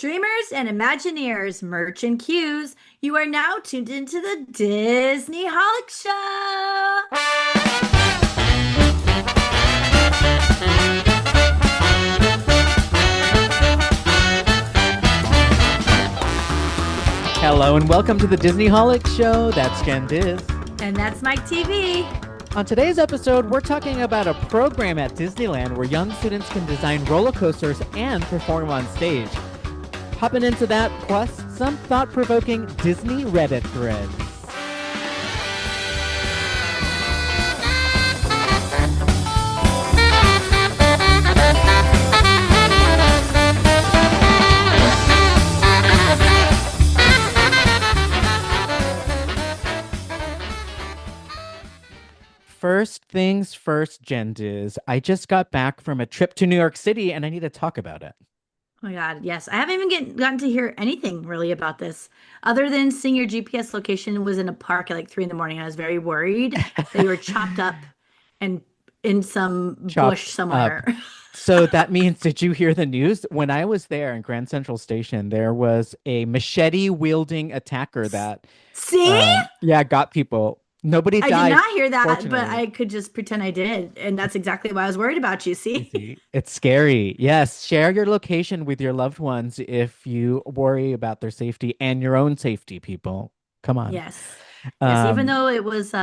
Dreamers and Imagineers, Merchant Cues, you are now tuned into the Disneyholics Show. Hello and welcome to the Disneyholics Show. That's Jenn Diz. And that's Myke TV. On today's episode, we're talking about a program at Disneyland where young students can design roller coasters and perform on stage. Hopping into that, plus some thought-provoking Disney Reddit threads. First things first, Jenn Diz. I just got back from a trip to New York City and I need to talk about it. Oh my God, yes. I haven't even gotten to hear anything really about this, other than seeing your GPS location was in a park at like 3 in the morning. I was very worried that you were chopped up and in some bush somewhere. So that means, did you hear the news? When I was there in Grand Central Station, there was a machete-wielding attacker that, See? got people. Nobody died. I did not hear that, but fortunately. I could just pretend I did. And that's exactly why I was worried about you. See? It's scary. Yes, share your location with your loved ones if you worry about their safety and your own safety, people. Come on. Yes. Yes, even Um, though it was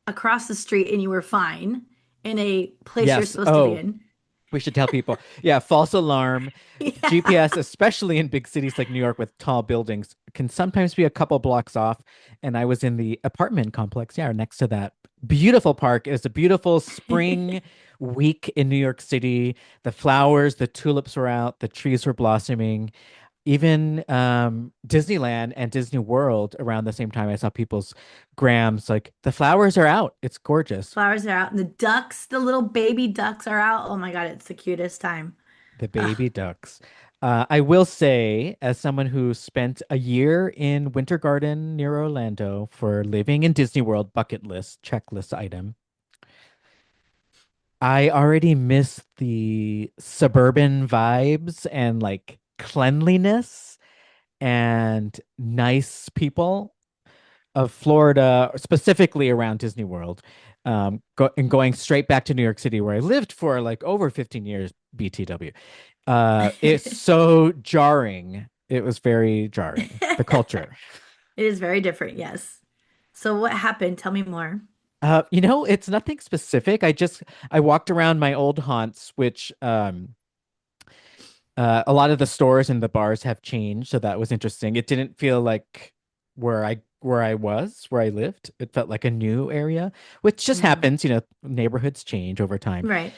across the street and you were fine in a place you're yes. supposed to be Oh, in. we should tell people. Yeah, false alarm. Yeah. GPS, especially in big cities like New York with tall buildings, can sometimes be a couple blocks off. And I was in the apartment complex, next to that beautiful park. It was a beautiful spring week in New York City. The flowers, the tulips were out, the trees were blossoming. Even Disneyland and Disney World around the same time, I saw people's grams like the flowers are out. It's gorgeous. Flowers are out and the ducks, the little baby ducks are out. Oh my God, it's the cutest time. The Ugh. baby ducks. I will say, as someone who spent a year in Winter Garden near Orlando for living in Disney World bucket list, checklist item, I already miss the suburban vibes and like cleanliness and nice people of Florida, specifically around Disney World, and going straight back to New York City, where I lived for like over 15 years, BTW. It's It so jarring. It was very jarring. The culture. is very different, yes. So what happened? Tell me more. It's nothing specific. I walked around my old haunts, which a lot of the stores and the bars have changed, so that was interesting. It didn't feel like where I lived. It felt like a new area, which just Mm, happens, neighborhoods change over time. right.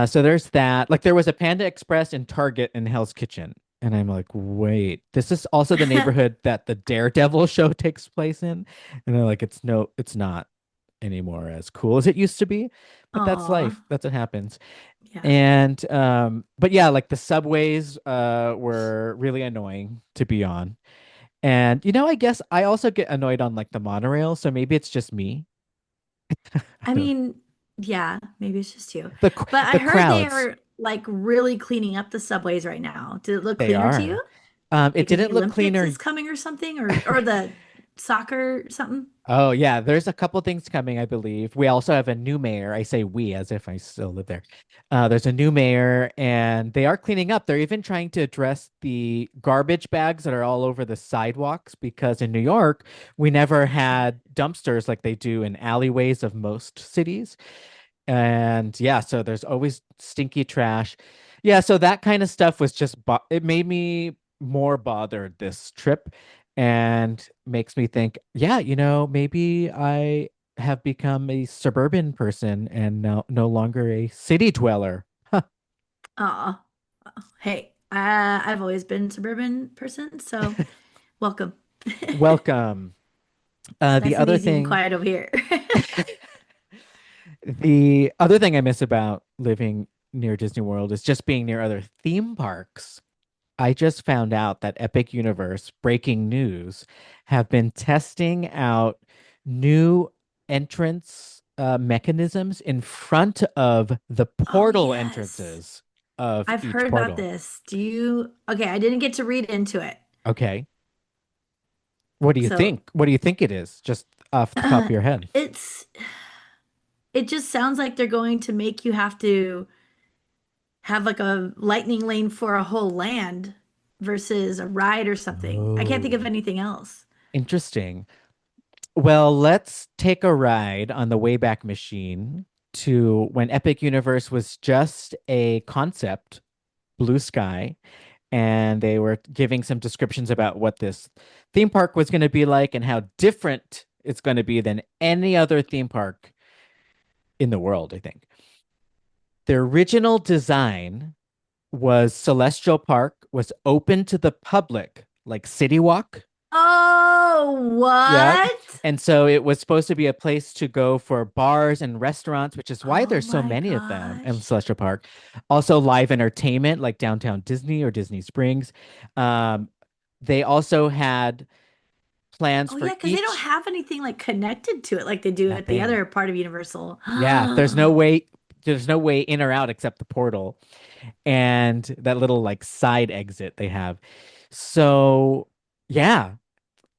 So there's that. Like there was a Panda Express and Target and Hell's Kitchen. And I'm like, wait, this is also the neighborhood that the Daredevil show takes place in. And they're like, it's not anymore as cool as it used to be. But that's Aw, life. That's what happens. yeah. And but yeah, like the subways were really annoying to be on. And I guess I also get annoyed on like the monorail, so maybe it's just me. I I don't know. mean, yeah, maybe it's just you. The But I the heard they crowds, are like really cleaning up the subways right now. Did it look they cleaner to are. you? It Because the didn't look Olympics cleaner. is coming or something, or the soccer something. Oh yeah, there's a couple things coming, I believe. We also have a new mayor. I say we as if I still live there. There's a new mayor, and they are cleaning up. They're even trying to address the garbage bags that are all over the sidewalks because in New York, we never had dumpsters like they do in alleyways of most cities. And yeah, so there's always stinky trash. Yeah, so that kind of stuff was just it made me more bothered this trip and makes me think, yeah, maybe I have become a suburban person and no longer a city dweller. Huh. Aw. Hey, I've always been a suburban person, so welcome. Welcome. It's The nice and other easy and thing, quiet over here. the other thing I miss about living near Disney World is just being near other theme parks. I just found out that Epic Universe, breaking news, have been testing out new entrance mechanisms in front of the Oh, portal yes. entrances of I've each heard about portal. this. Okay, I didn't get to read into it. Okay. What do you So, think? What do you think it is? Just off the top of your head. it's it just sounds like they're going to make you have to have like a lightning lane for a whole land versus a ride or something. I can't think of Oh, anything else. interesting. Well, let's take a ride on the Wayback Machine to when Epic Universe was just a concept, blue sky, and they were giving some descriptions about what this theme park was going to be like and how different it's going to be than any other theme park in the world, I think. The original design was Celestial Park was open to the public, like City Walk. Oh, Yep. what? And so it was supposed to be a place to go for bars and restaurants, which is why Oh there's so my many of them in gosh. Celestial Park. Also, live entertainment like Downtown Disney or Disney Springs. Um, they also had plans Oh for yeah, because they don't each have anything like connected to it like they do at the nothing. other part of Universal. Yeah, there's no way in or out except the portal and that little like side exit they have. So, yeah,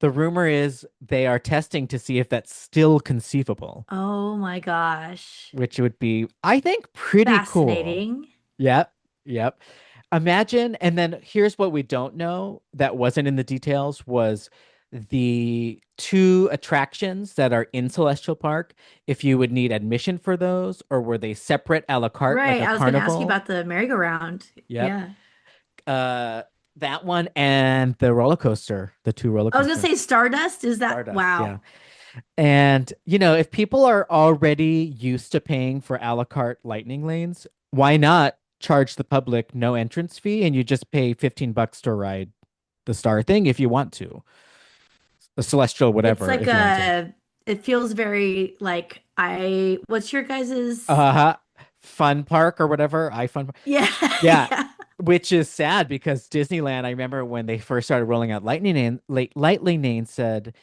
the rumor is they are testing to see if that's still conceivable, Oh my gosh. which would be, I think, pretty cool. Fascinating. Yep. Yep. Imagine, and then here's what we don't know that wasn't in the details was the two attractions that are in Celestial Park, if you would need admission for those, or were they separate a la carte like Right. a I was going to ask you carnival? about the merry-go-round. Yep. Yeah. Uh, that one and the roller coaster, the two roller I was going to coasters. say Stardust. Is that Stardust, wow? yeah. And, if people are already used to paying for a la carte lightning lanes, why not charge the public no entrance fee and you just pay $15 to ride the star thing if you want to, the celestial It's whatever like if you want to. it feels very like what's your guys's? Uh-huh. Fun park or whatever. Yeah. Yeah, Yeah. which is sad because Disneyland, I remember when they first started rolling out lightning lane said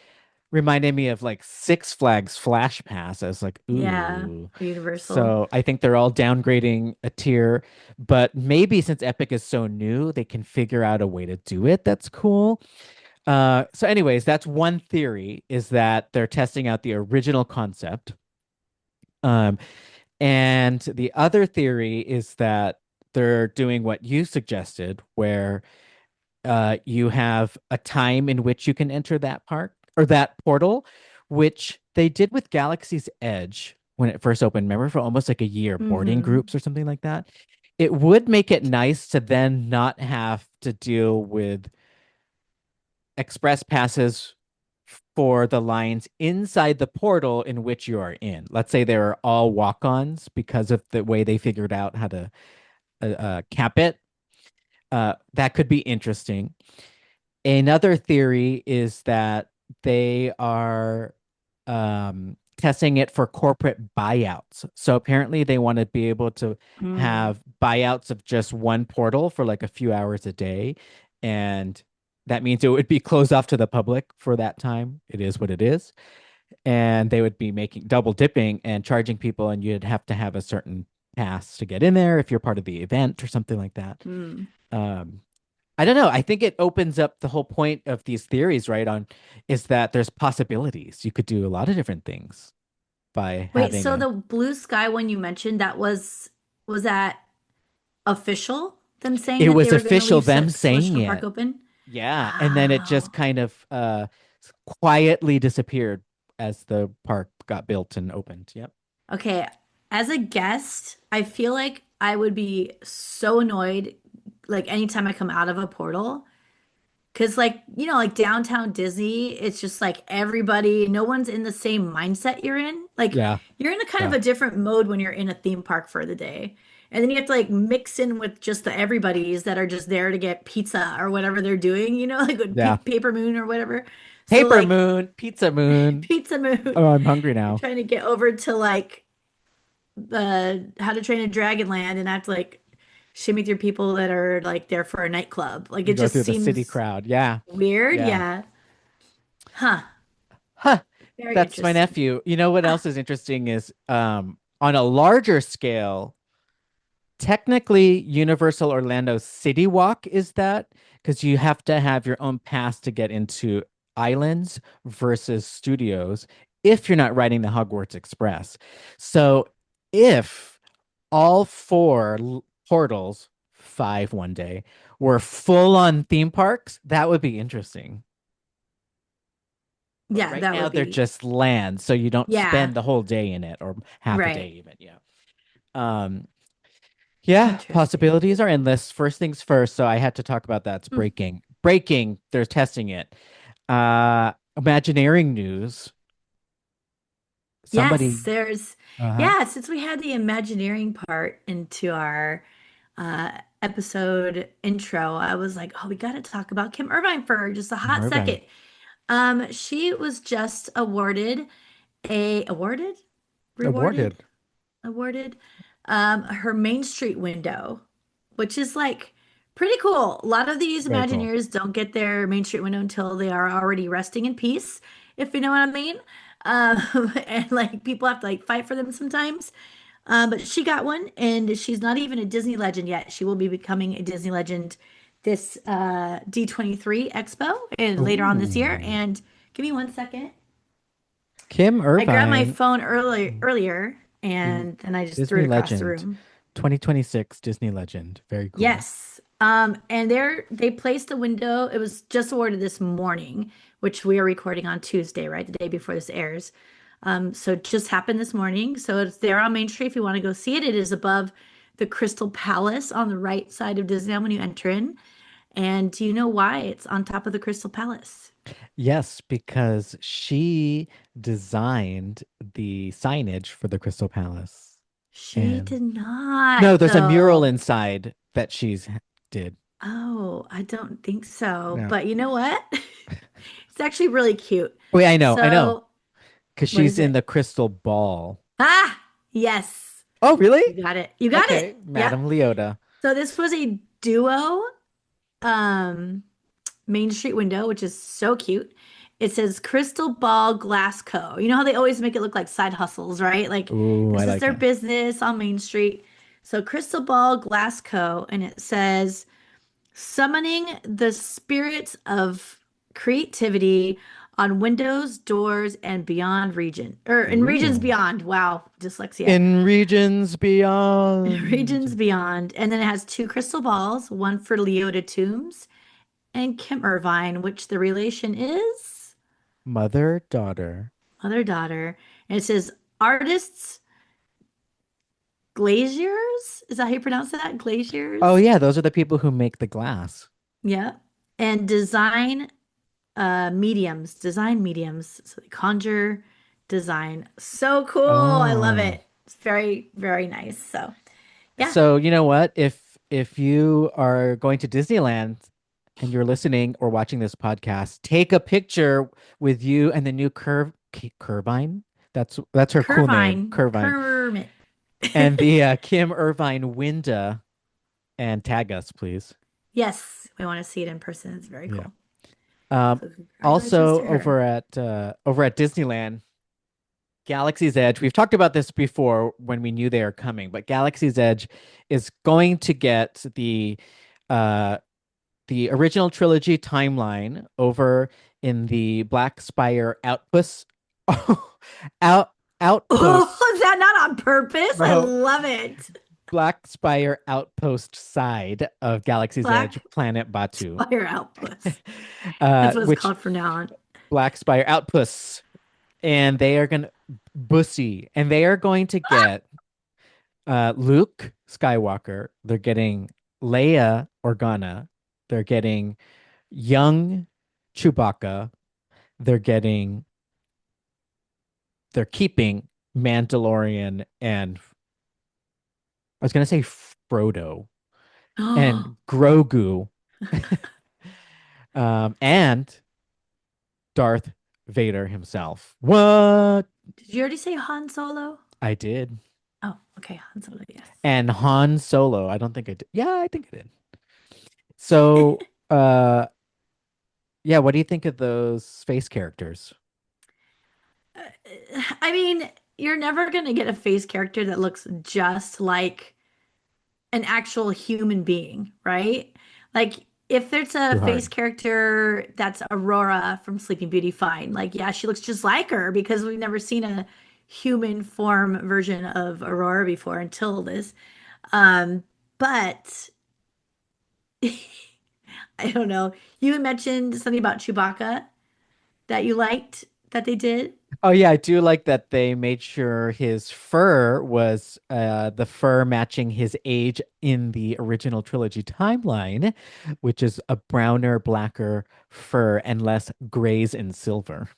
reminded me of like Six Flags Flash Pass. I was like, Yeah. ooh. Universal. So I think they're all downgrading a tier, but maybe since Epic is so new, they can figure out a way to do it. That's cool. So anyways, that's one theory is that they're testing out the original concept. Um, and the other theory is that they're doing what you suggested, where you have a time in which you can enter that park or that portal, which they did with Galaxy's Edge when it first opened. Remember, for almost like a year, boarding Hmm. groups or something like that. It would make it nice to then not have to deal with express passes for the lines inside the portal in which you are in. Let's say they were all walk-ons because of the way they figured out how to cap it. That could be interesting. Another theory is that they are testing it for corporate buyouts. So apparently they want to be able to Mm. have buyouts of just one portal for like a few hours a day. And that means it would be closed off to the public for that time. It is what it is. And they would be making double dipping and charging people, and you'd have to have a certain pass to get in there if you're part of the event or something like that. Mm. Um, I don't know. I think it opens up the whole point of these theories, right? On is that there's possibilities. You could do a lot of different things by Wait, having so a. the blue sky one you mentioned, was that official? Them saying It that they was were going to official leave them saying Celestial Park it. open? Yeah, and then it just Wow. kind of quietly disappeared as the park got built and opened. Yep. Okay, as a guest, I feel like I would be so annoyed like anytime I come out of a portal. Cause like, like downtown Disney, it's just like everybody, no one's in the same mindset you're in. Like Yeah. you're in a kind of Yeah. a different mode when you're in a theme park for the day. And then you have to like mix in with just the everybody's that are just there to get pizza or whatever they're doing, like with Yeah. Paper Moon or whatever. So Paper like Moon, Pizza Moon. Pizza Moon, Oh, I'm hungry you're now. trying to get over to like How to Train a Dragon Land and have to like shimmy through people that are like there for a nightclub. Like You it go just through the city seems crowd. Yeah. weird. Yeah. Yeah. Huh. Huh. Very That's my interesting. nephew. You know what Ah, else is interesting is on a larger scale. Technically, Universal Orlando City Walk is that because you have to have your own pass to get into islands versus studios if you're not riding the Hogwarts Express. So if all four portals, five one day, were full on theme parks, that would be interesting. But Yeah, right that now would they're be. just land, so you don't Yeah, spend the whole day in it or half a day right. even. Yeah. Um, yeah, Interesting. possibilities are endless. First things first, so I had to talk about that. It's Hmm. breaking. Breaking, they're testing it. Imagineering news. Yes, Somebody, there's, uh-huh. yeah, since we had the Imagineering part into our episode intro, I was like, oh, we got to talk about Kim Irvine for just a hot Irvine second. She was just awarded, rewarded, awarded. awarded, her Main Street window, which is like pretty cool. A lot of these Very cool. Imagineers don't get their Main Street window until they are already resting in peace, if you know what I mean. And like people have to like fight for them sometimes. But she got one, and she's not even a Disney legend yet. She will be becoming a Disney legend this D23 Expo and later on this year. Ooh. And give me one second. Kim I grabbed my Irvine, phone earlier, and then I just threw Disney it across the legend. room. 2026 Disney legend. Very cool. Yes. And they placed the window. It was just awarded this morning, which we are recording on Tuesday, right? The day before this airs. So it just happened this morning. So it's there on Main Street if you want to go see it. It is above the Crystal Palace on the right side of Disneyland when you enter in. And do you know why it's on top of the Crystal Palace? Yes, because she designed the signage for the Crystal Palace. She And did no, not, there's a mural though. inside that she's did. Oh, I don't think so. No. But you know what? It's actually really cute. Wait, I know. So, Because what is she's in it? the crystal ball. Ah, yes. Oh, really? You got it. You got it. Okay, Yep. Madame Leota. So this was a duo um Main Street window, which is so cute. It says Crystal Ball Glass Co. You know how they always make it look like side hustles, right? Like Ooh, I this is like their it. business on Main Street. So Crystal Ball Glass Co. And it says summoning the spirits of creativity on windows, doors, and beyond region, or in regions Ooh. beyond. Wow, dyslexia. In regions beyond. Regions beyond. And then it has two crystal balls, one for Leota Tombs and Kim Irvine, which the relation is Mother, daughter. mother daughter. And it says artists glaziers. Is that how you pronounce that? Oh, Glaziers? yeah, those are the people who make the glass. Yeah. And design mediums. So they conjure design. So cool. I love Oh. it. It's very, very nice. So yeah, So, you know what? If you are going to Disneyland and you're listening or watching this podcast, take a picture with you and the new Curvine. That's her cool name, Curvine, Curvine, Kermit. and the Kim Irvine Winda, and tag us, please. Yes, we want to see it in person. It's very Yeah. cool. Um, So congratulations Also to her. over at Disneyland, Galaxy's Edge. We've talked about this before when we knew they are coming, but Galaxy's Edge is going to get uh the original trilogy timeline over in the Black Spire Outpost out Oh, outpost is that not on purpose? I no love it. Black Spire Outpost side of Galaxy's Edge, Black Planet Batu. Spire Outpost. That's what it's Which called from now on. Black Spire Outposts, and they are gonna Bussy, and they are going to get Luke Skywalker. They're getting Leia Organa. They're getting young Chewbacca. They're getting they're keeping Mandalorian and I was gonna say Frodo Oh, and Grogu, and Darth Vader himself. What? did you already say Han Solo? I did. Oh, okay, Han Solo, And Han Solo. I don't think I did. Yeah, I think I did. So, yeah, what do you think of those space characters? I mean, you're never gonna get a face character that looks just like an actual human being, right? Like if there's a Too face hard. character that's Aurora from Sleeping Beauty, fine. Like, yeah, she looks just like her because we've never seen a human form version of Aurora before until this. But I don't know. You had mentioned something about Chewbacca that you liked that they did. Oh yeah, I do like that they made sure his fur was the fur matching his age in the original trilogy timeline, which is a browner, blacker fur and less grays and silver.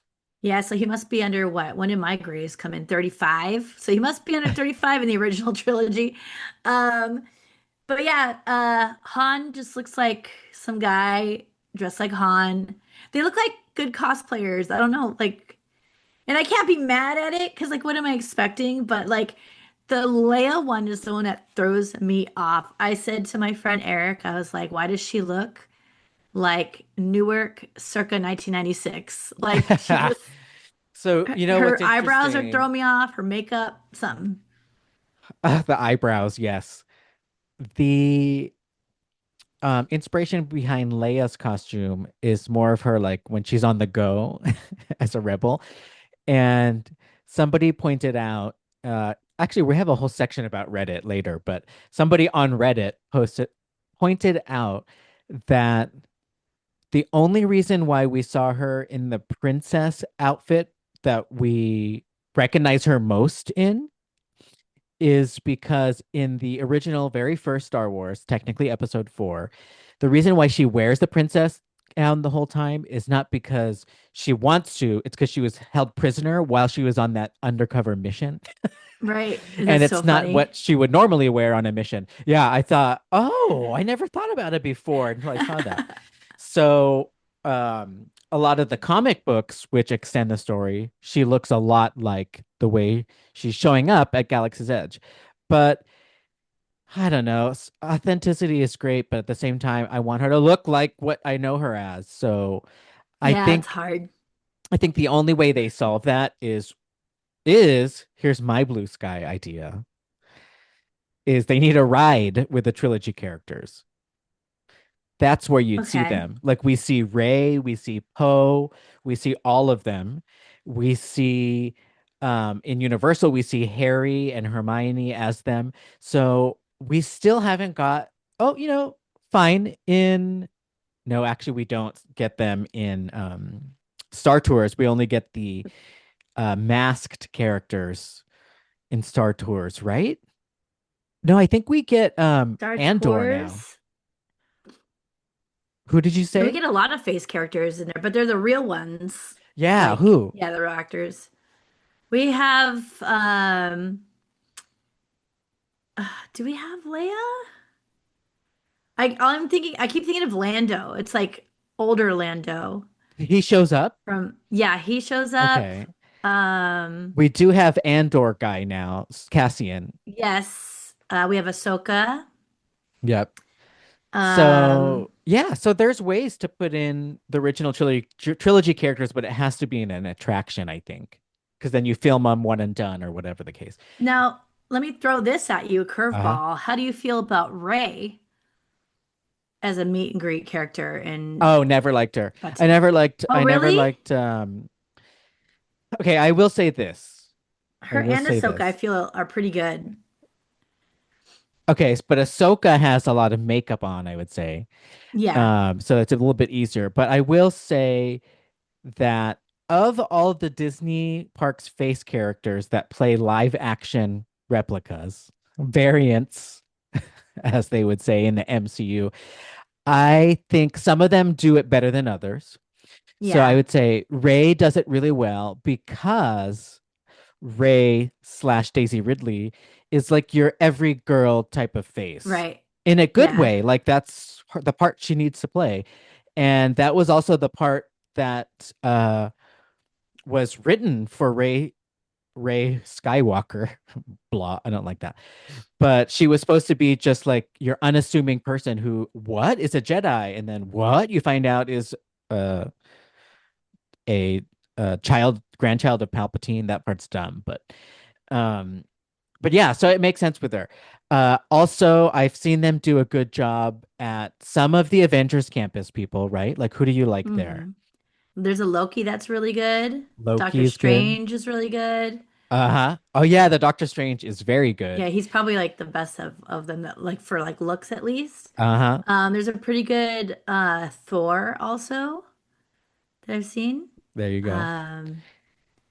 Yeah, so he must be under what? When did my grays come in? 35. So he must be under 35 in the original trilogy. Um, but yeah, Han just looks like some guy dressed like Han. They look like good cosplayers. I don't know, like, and I can't be mad at it because, like, what am I expecting? But like, the Leia one is the one that throws me off. I said to my friend Eric, I was like, why does she look like Newark circa 1996? Like, she just, So, you know what's her eyebrows are interesting? throwing me off, her makeup, something. The eyebrows, yes. The inspiration behind Leia's costume is more of her like when she's on the go as a rebel. And somebody pointed out, actually, we have a whole section about Reddit later, but somebody on Reddit pointed out that the only reason why we saw her in the princess outfit that we recognize her most in is because in the original very first Star Wars, technically episode 4, the reason why she wears the princess gown the whole time is not because she wants to, it's because she was held prisoner while she was on that undercover mission. Right. And That's so it's not funny. what she would normally wear on a mission. Yeah, I thought, oh, I never thought about it before until I saw that. So, a lot of the comic books, which extend the story, she looks a lot like the way she's showing up at Galaxy's Edge. But I don't know. Authenticity is great, but at the same time, I want her to look like what I know her as. So I Yeah, it's think hard. I think the only way they solve that is here's my blue sky idea is they need a ride with the trilogy characters. That's where you'd see Okay. them. Like we see Ray, we see Poe, we see all of them. We see in Universal, we see Harry and Hermione as them. So we still haven't got, oh, fine. No, actually, we don't get them in Star Tours. We only get the masked characters in Star Tours, right? No, I think we get Star Andor now. Tours. Who did you Yeah, we say? get a lot of face characters in there, but they're the real ones. Yeah, Like, who? yeah, the real actors. We have do we have Leia? I keep thinking of Lando. It's like older Lando He shows up. from yeah, he shows up. Okay. Um We do have Andor guy now, Cassian. yes, we have Ahsoka. Yep. Um So, yeah, so there's ways to put in the original trilogy characters, but it has to be in an attraction, I think. Because then you film them one and done or whatever the case. Now, let me throw this at you, a Uh-huh. curveball. How do you feel about Rey as a meet and greet character in Oh, never liked her. I Button? never liked Oh, I never really? liked okay, I will say this. I Her will and say Ahsoka, I this. feel, are pretty good. Okay, but Ahsoka has a lot of makeup on, I would say. Yeah, So it's a little bit easier. But I will say that of all the Disney parks face characters that play live action replicas, variants, as they would say in the MCU, I think some of them do it better than others. So I yeah, would say Ray does it really well because Ray slash Daisy Ridley is like your every girl type of face right. in a good Yeah, way. Like that's the part she needs to play. And that was also the part that was written for Ray Skywalker. Blah, I don't like that. But she was supposed to be just like your unassuming person who what is a Jedi, and then what you find out is uh, a, grandchild of Palpatine. That part's dumb, um, but yeah, so it makes sense with her. Also, I've seen them do a good job at some of the Avengers Campus people, right? Like, who do you like there? Hmm. There's a Loki that's really good. Loki Doctor is good. Strange is really good. Uh-huh. Oh yeah, the Doctor Strange is very Yeah, good. he's probably like the best of them that like for like looks at least. Uh-huh. There's a pretty good Thor also that I've seen. There you go. Um,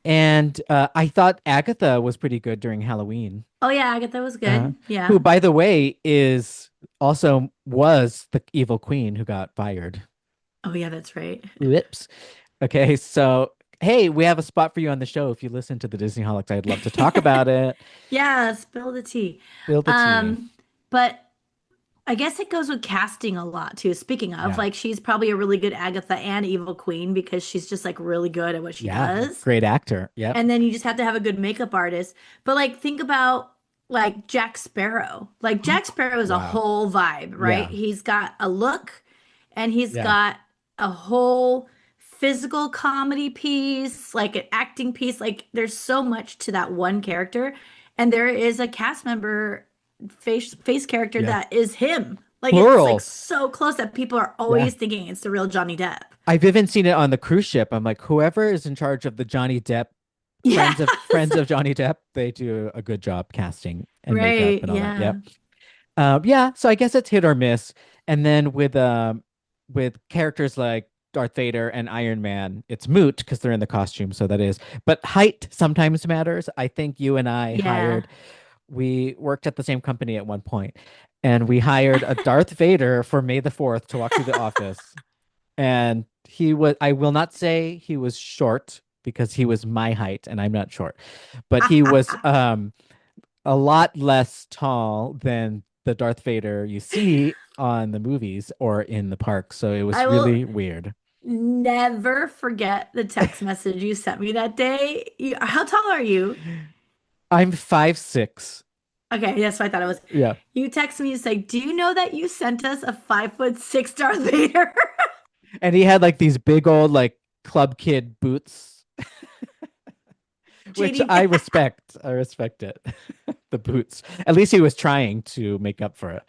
And I thought Agatha was pretty good during Halloween. oh yeah, Agatha was Uh, good. who, Yeah. by the way, is also was the evil queen who got fired. Oh yeah, that's right. Whoops. Okay, so hey, we have a spot for you on the show. If you listen to the Disneyholics, I'd love to talk about it. Yeah, spill the tea. Spill the tea. But I guess it goes with casting a lot too. Speaking of, Yeah. like she's probably a really good Agatha and Evil Queen because she's just like really good at what she Yeah. does. Great actor. Yep. And then you just have to have a good makeup artist. But like think about like Jack Sparrow. Like Jack Sparrow is a Wow. whole vibe, right? Yeah. He's got a look and he's Yeah. got a whole physical comedy piece, like an acting piece. Like there's so much to that one character. And there is a cast member face character Yeah. that is him. Like it's like Plural. so close that people are Yeah. always thinking it's the real Johnny Depp. I've even seen it on the cruise ship. I'm like, whoever is in charge of the Johnny Depp Yes. friends of Johnny Depp, they do a good job casting and makeup Right. and all that. Yeah. Yep. Yeah, so I guess it's hit or miss. And then with characters like Darth Vader and Iron Man, it's moot because they're in the costume, so that is. But height sometimes matters. I think you and I Yeah. we worked at the same company at one point, and we hired a Darth Vader for May the 4th to walk through the office. And I will not say he was short because he was my height and I'm not short, but he was a lot less tall than the Darth Vader you see on the movies or in the park. So it was I will really weird. never forget the text message you sent me that day. How tall are you? I'm 5'6". Okay, that's what I thought it was. Yeah. You text me, you say, "Do you know that you sent us a 5'6" Darth Vader?" And he had like these big old like club kid boots, which JD. I respect. I respect it. The boots. At least he was trying to make up for it.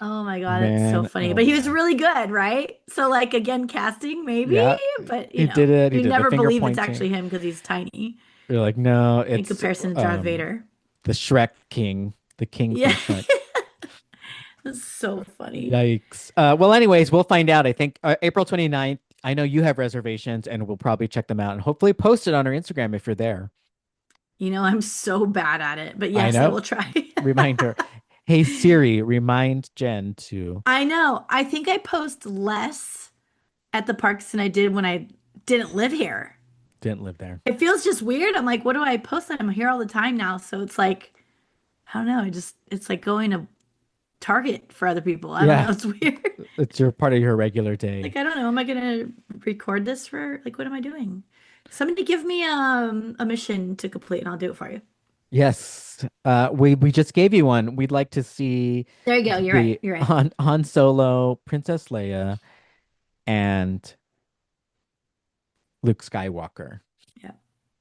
Oh my God, it's so Man, funny. oh But he was man. really good, right? So like again, casting maybe, Yeah. but He did it. He you did the never finger believe it's pointing. actually him because he's tiny You're like, no, in it's comparison to Darth Vader. the Shrek King, the king Yeah. from Shrek. That's so funny. Yikes. Well, anyways, we'll find out. I think April 29th. I know you have reservations and we'll probably check them out and hopefully post it on our Instagram if you're there. I'm so bad at it, but I yes, I know. will try. Remind her. Hey Siri, remind Jen to I know. I think I post less at the parks than I did when I didn't live here. didn't live there. It feels just weird. I'm like, what do I post? I'm here all the time now. So it's like, I don't know. It's like going to Target for other people. I don't know. Yeah, It's weird. it's your part of your regular day. Like, I don't know. Am I gonna record this for like what am I doing? Somebody give me a mission to complete and I'll do it for you. Yes. We just gave you one. We'd like to see There you go. You're right. the You're right. Han Solo, Princess Leia, and Luke Skywalker. Yeah.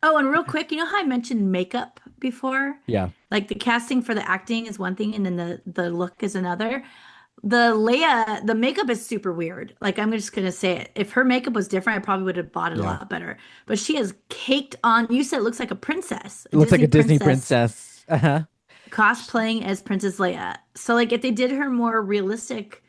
Oh, and real quick, you know how I mentioned makeup before? Yeah. Like the casting for the acting is one thing and then the look is another. The Leia, the makeup is super weird. Like I'm just gonna say it. If her makeup was different, I probably would have bought it a Yeah. lot better. But she has caked on. You said it looks like a princess, It a looks like Disney a Disney princess princess. Uh-huh. cosplaying as Princess Leia. So like if they did her more realistic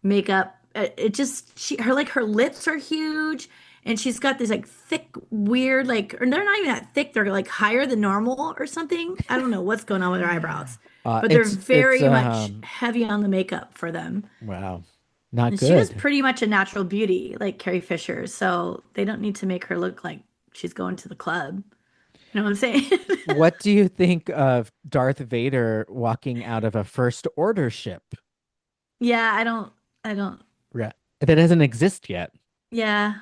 makeup, it just her like her lips are huge and she's got these like thick weird like or they're not even that thick. They're like higher than normal or something. I don't know what's going on with her eyebrows. But they're It's very much heavy on the makeup for them. wow. Not And she was good. pretty much a natural beauty, like Carrie Fisher. So they don't need to make her look like she's going to the club. You know what I'm saying? What do you think of Darth Vader walking out of a First Order ship? Yeah, I don't, Right. That doesn't exist yet. yeah.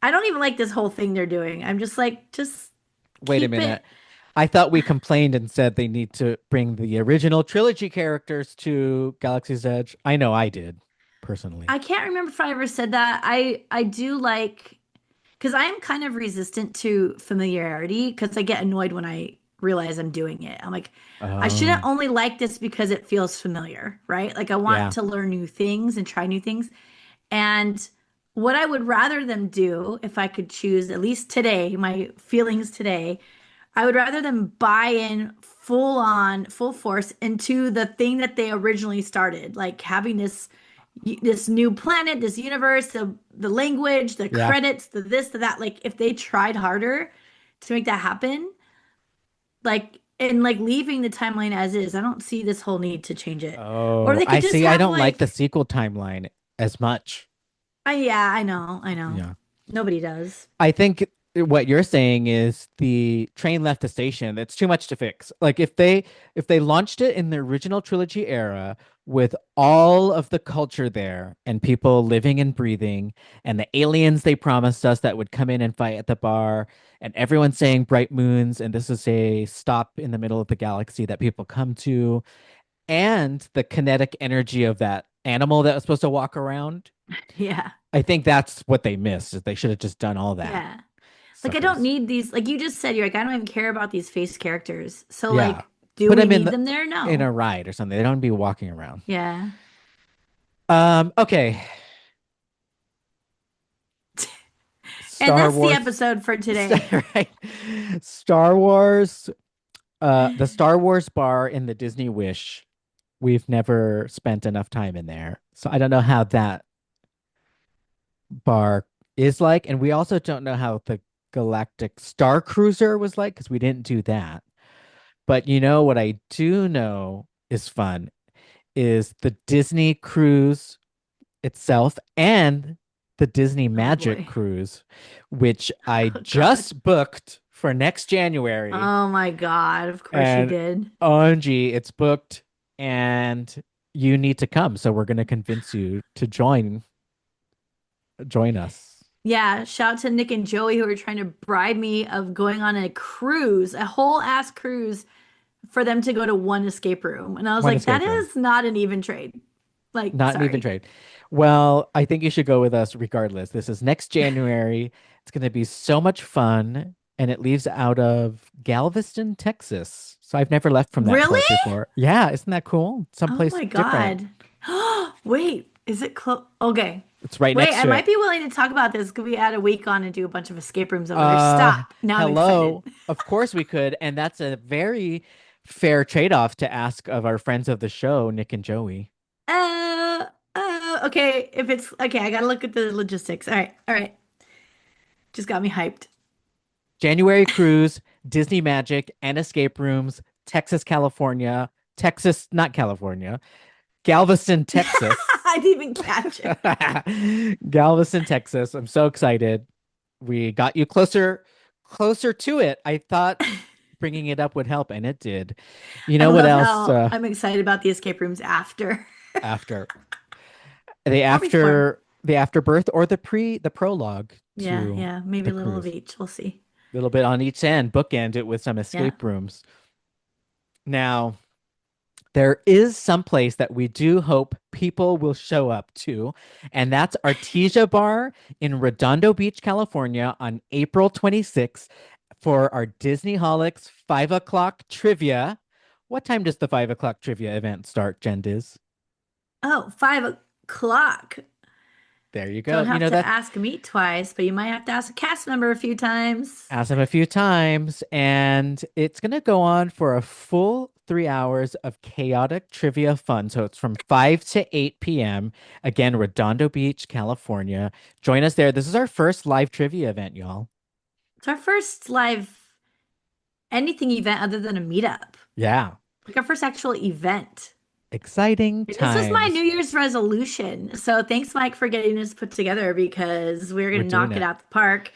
I don't even like this whole thing they're doing. I'm just like, just Wait a keep it. minute. I thought we complained and said they need to bring the original trilogy characters to Galaxy's Edge. I know I did, personally. I can't remember if I ever said that. I do like because I am kind of resistant to familiarity because I get annoyed when I realize I'm doing it. I'm like, I shouldn't Oh, only like this because it feels familiar, right? Like I want yeah. to learn new things and try new things. And what I would rather them do, if I could choose, at least today, my feelings today, I would rather them buy in full on, full force into the thing that they originally started, like having this new planet, this universe, the language, the Yeah. credits, the this, the that. Like if they tried harder to make that happen, like and like leaving the timeline as is, I don't see this whole need to change it. Or Oh, they I could just see. I have don't like the like, sequel timeline as much. yeah, I know. Yeah. Nobody does. I think what you're saying is the train left the station. It's too much to fix. Like if they launched it in the original trilogy era with all of the culture there and people living and breathing and the aliens they promised us that would come in and fight at the bar and everyone saying bright moons and this is a stop in the middle of the galaxy that people come to and the kinetic energy of that animal that was supposed to walk around. Yeah. I think that's what they missed. Is they should have just done all that. Yeah. Like I don't Suckers. need these, like you just said, you're like, I don't even care about these face characters. So Yeah. like, do Put we them need them there? in No. a ride or something. They don't be walking around. Yeah. Okay. And Star that's the Wars. episode for today. Right. Star Wars. The Star Wars bar in the Disney Wish. We've never spent enough time in there. So I don't know how that bar is like. And we also don't know how the Galactic Star Cruiser was like because we didn't do that. But you know what I do know is fun is the Disney cruise itself and the Disney Oh Magic boy. Cruise, which I Oh God. just booked for next January. Oh my God. Of course you And did. OMG, it's booked and you need to come. So we're going to convince you to join us. Yeah. Shout out to Nick and Joey who were trying to bribe me of going on a cruise, a whole ass cruise for them to go to one escape room. And I was One like, that escape room, is not an even trade. Like, not an even sorry. trade. Well, I think you should go with us regardless. This is next January. It's going to be so much fun. And it leaves out of Galveston, Texas. So I've never left from that Really? port before. Yeah, isn't that cool? Oh Someplace my different. God. Wait, is it close? Okay. It's right Wait, next I to might it. be willing to talk about this. Could we add a week on and do a bunch of escape rooms over there? Stop. Now I'm excited. Hello. Of course we could. And that's a very fair trade-off to ask of our friends of the show, Nick and Joey. Okay. If it's okay, I gotta look at the logistics. All right. All right. Just got me hyped. January cruise, Disney Magic, and escape rooms, Texas, California, Texas, not California, Galveston, Texas. I didn't even catch it. Galveston, Texas. I'm so excited. We got you closer to it. I thought bringing it up would help, and it did. You I know what love else? how I'm excited about the escape rooms after. After the Or before. afterbirth or the prologue Yeah, to yeah. Maybe the a little of cruise. each. We'll see. A little bit on each end, bookend it with some Yeah. escape rooms. Now, there is some place that we do hope people will show up to, and that's Artesia Bar in Redondo Beach, California on April 26th for our Disneyholics 5 o'clock trivia. What time does the 5 o'clock trivia event start, Jenn Diz? Oh, 5 o'clock. There you go. Don't You have know to that. ask me twice, but you might have to ask a cast member a few times. Asked him a few times, and it's going to go on for a full 3 hours of chaotic trivia fun. So it's from 5 to 8 p.m. Again, Redondo Beach, California. Join us there. This is our first live trivia event, y'all. It's our first live anything event other than a meetup. Yeah. Like our first actual event. Exciting This was my New times. Year's resolution. So thanks, Mike, for getting this put together because we're We're going to doing knock it it. out the park.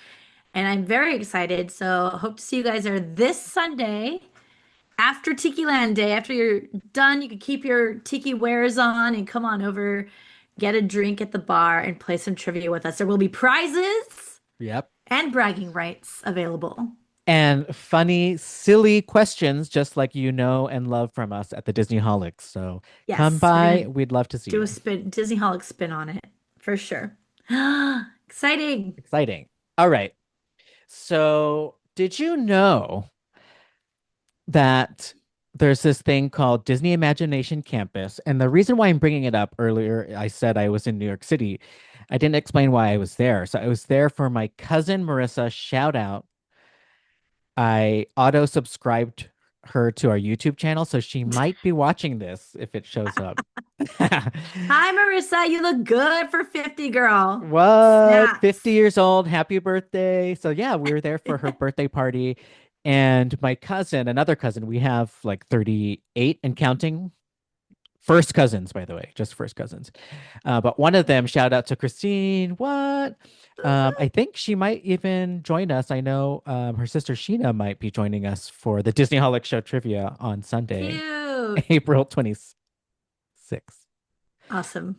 And I'm very excited. So hope to see you guys there this Sunday after Tiki Land Day. After you're done, you can keep your tiki wares on and come on over, get a drink at the bar, and play some trivia with us. There will be prizes Yep. and bragging rights available. And funny, silly questions, just like you know and love from us at the Disneyholics. So come Yes, we're by. gonna We'd love to see do a you. spin, Disney Holic spin on it for sure. Exciting. Exciting. All right. So, did you know that there's this thing called Disney Imagination Campus. And the reason why I'm bringing it up earlier, I said I was in New York City. I didn't explain why I was there. So I was there for my cousin Marissa. Shout out. I auto subscribed her to our YouTube channel. So she might be watching this if it shows up. Hi, Marissa. You look good for 50, girl. What? 50 Snaps. years old. Happy birthday. So yeah, we were there for her birthday party. And my cousin, another cousin, we have like 38 and counting. First cousins, by the way, just first cousins. But one of them, shout out to Christine. What? I think she might even join us. I know her sister Sheena might be joining us for the Disneyholics Show trivia on Sunday, Cute. April 26th. Awesome.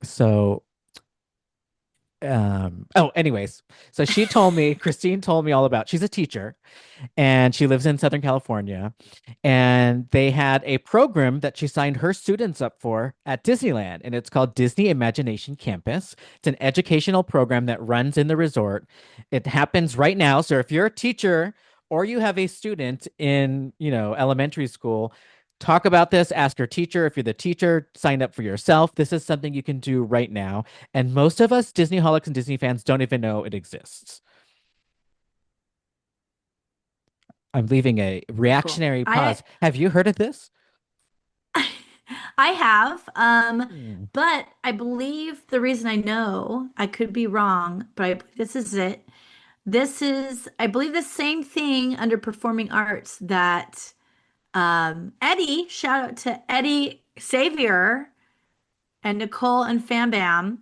So oh, anyways, so she told me, Christine told me all about, she's a teacher and she lives in Southern California. And they had a program that she signed her students up for at Disneyland, and it's called Disney Imagination Campus. It's an educational program that runs in the resort. It happens right now. So if you're a teacher or you have a student in, elementary school, talk about this, ask your teacher. If you're the teacher, sign up for yourself. This is something you can do right now. And most of us Disneyholics and Disney fans don't even know it exists. I'm leaving a Very cool. reactionary I pause. Have you heard of this? I have, Hmm. but I believe the reason I know, I could be wrong, but I believe this is it. This is, I believe, the same thing under performing arts that Eddie, shout out to Eddie Xavier and Nicole and Fam Bam,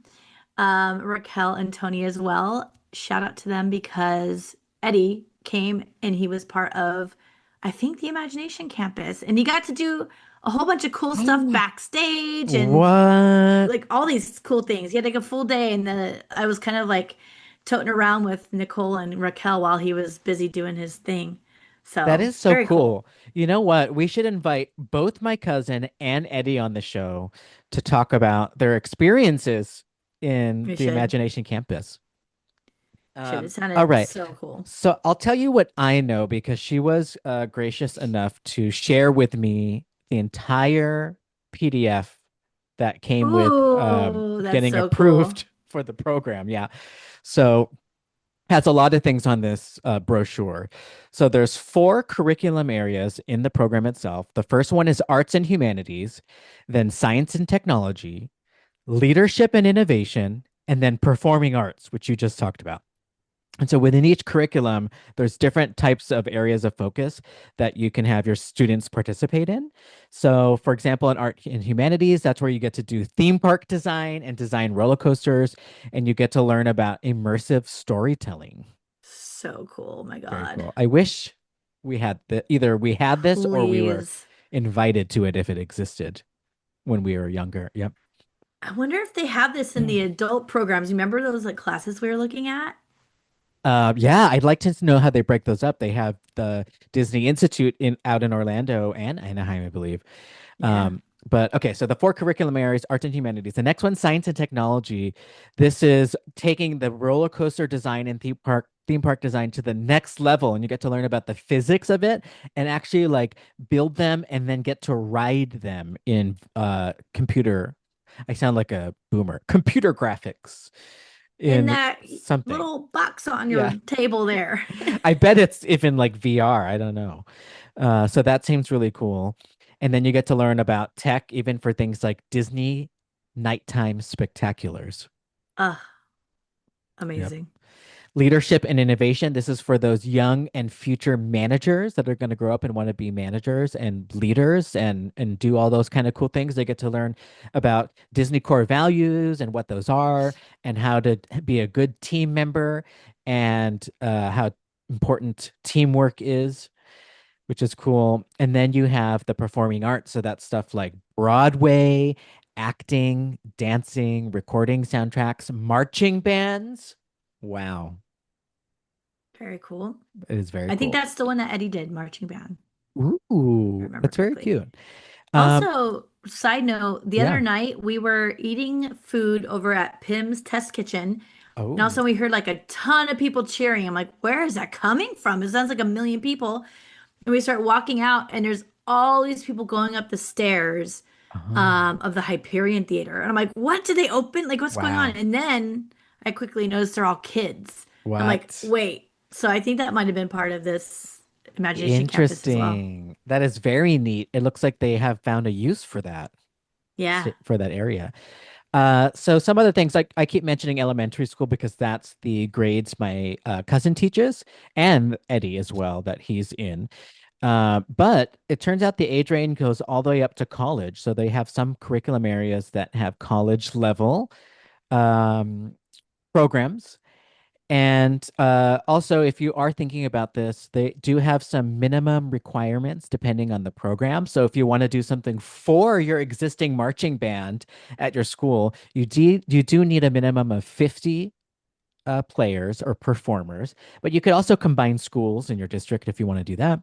Raquel and Tony as well. Shout out to them because Eddie came and he was part of, I think, the Imagination Campus, and he got to do a whole bunch of cool stuff Oh, backstage and what? like all these cool things. He had like a full day, and I was kind of like toting around with Nicole and Raquel while he was busy doing his thing. That So is so very cool. cool. You know what? We should invite both my cousin and Eddie on the show to talk about their experiences in We the should. Imagination Campus. Should. It All sounded right. so cool. So I'll tell you what I know because she was gracious enough to share with me the entire PDF that came with Ooh, that's getting so cool. approved for the program. Yeah. So has a lot of things on this brochure. So there's four curriculum areas in the program itself. The first one is arts and humanities, then science and technology, leadership and innovation, and then performing arts, which you just talked about. And so within each curriculum, there's different types of areas of focus that you can have your students participate in. So, for example, in art and humanities, that's where you get to do theme park design and design roller coasters, and you get to learn about immersive storytelling. So cool. Oh my Very God. cool. I wish we had either we had this or we were Please. invited to it if it existed when we were younger. Yep. I wonder if they have this in the adult programs. You remember those like classes we were looking at? Yeah, I'd like to know how they break those up. They have the Disney Institute in out in Orlando and Anaheim, I believe. Yeah. But okay, so the four curriculum areas, art and humanities. The next one, science and technology. This is taking the roller coaster design and theme park design to the next level, and you get to learn about the physics of it and actually like build them and then get to ride them in computer. I sound like a boomer. Computer graphics In in that something. little box on Yeah. your table there. I bet it's even like VR. I don't know. So that seems really cool. And then you get to learn about tech, even for things like Disney nighttime spectaculars. Ah, Yep. amazing. Leadership and innovation. This is for those young and future managers that are going to grow up and want to be managers and leaders and do all those kind of cool things. They get to learn about Disney core values and what those are and how to be a good team member and how important teamwork is, which is cool. And then you have the performing arts. So that's stuff like Broadway, acting, dancing, recording soundtracks, marching bands. Wow. Very cool. It is very I think cool. that's the one that Eddie did, marching band, if I Ooh, remember that's very correctly. cute. Um, Also, side note, the yeah. other night we were eating food over at Pim's Test Kitchen. And Oh, also we heard like a ton of people cheering. I'm like, where is that coming from? It sounds like a million people. And we start walking out, and there's all these people going up the stairs Oh, of the Hyperion Theater. And I'm like, what? Did they open? Like, what's going on? wow. And then I quickly noticed they're all kids. I'm like, What? wait. So I think that might have been part of this Imagination Campus as well. Interesting. That is very neat. It looks like they have found a use for that, Yeah. for that area. So some other things, like I keep mentioning elementary school because that's the grades my cousin teaches, and Eddie as well that he's in. But it turns out the age range goes all the way up to college. So they have some curriculum areas that have college level um, programs. And also, if you are thinking about this, they do have some minimum requirements depending on the program. So if you want to do something for your existing marching band at your school, you do need a minimum of 50 players or performers, but you could also combine schools in your district if you want to do that.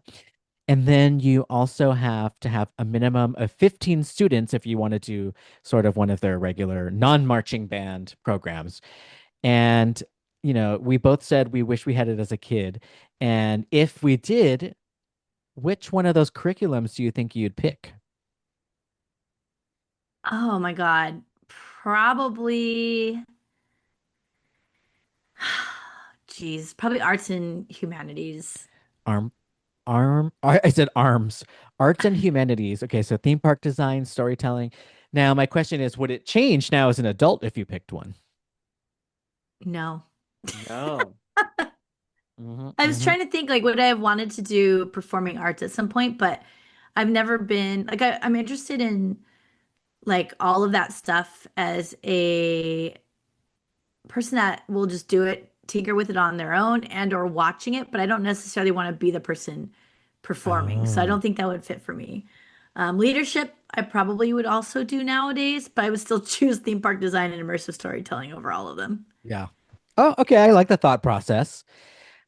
And then you also have to have a minimum of 15 students if you want to do sort of one of their regular non-marching band programs. And, we both said we wish we had it as a kid. And if we did, which one of those curriculums do you think you'd pick? Oh my God. Probably, geez, probably arts and humanities. Arm, I said arms, arts and humanities. Okay, so theme park design, storytelling. Now, my question is, would it change now as an adult if you picked one? No. No. Hmm, I was hmm. trying to think like would I have wanted to do performing arts at some point, but I've never been like I'm interested in like all of that stuff as a person that will just do it, tinker with it on their own and or watching it, but I don't necessarily want to be the person performing. So I Oh, don't think that would fit for me. Leadership, I probably would also do nowadays, but I would still choose theme park design and immersive storytelling over all of them. yeah. Oh, okay. I like the thought process.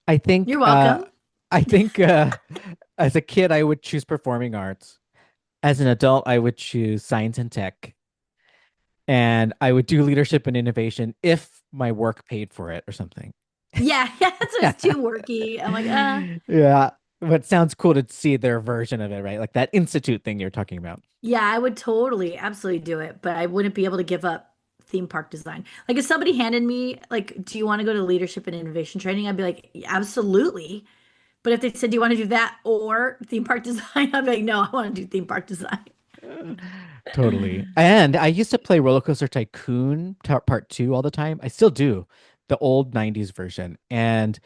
I think You're uh welcome. I think as a kid I would choose performing arts. As an adult, I would choose science and tech. And I would do leadership and innovation if my work paid for it or something. Yeah, yeah, so it's too worky. I'm like, Yeah. But it sounds cool to see their version of it, right? Like that institute thing you're talking about. yeah, I would totally, absolutely do it, but I wouldn't be able to give up theme park design. Like if somebody handed me, like, do you want to go to leadership and innovation training? I'd be like, absolutely. But if they said, do you want to do that or theme park design? I'd be like, no, I want to do theme park design. Totally. And I used to play Roller Coaster Tycoon Part 2 all the time. I still do, the old 90s version. And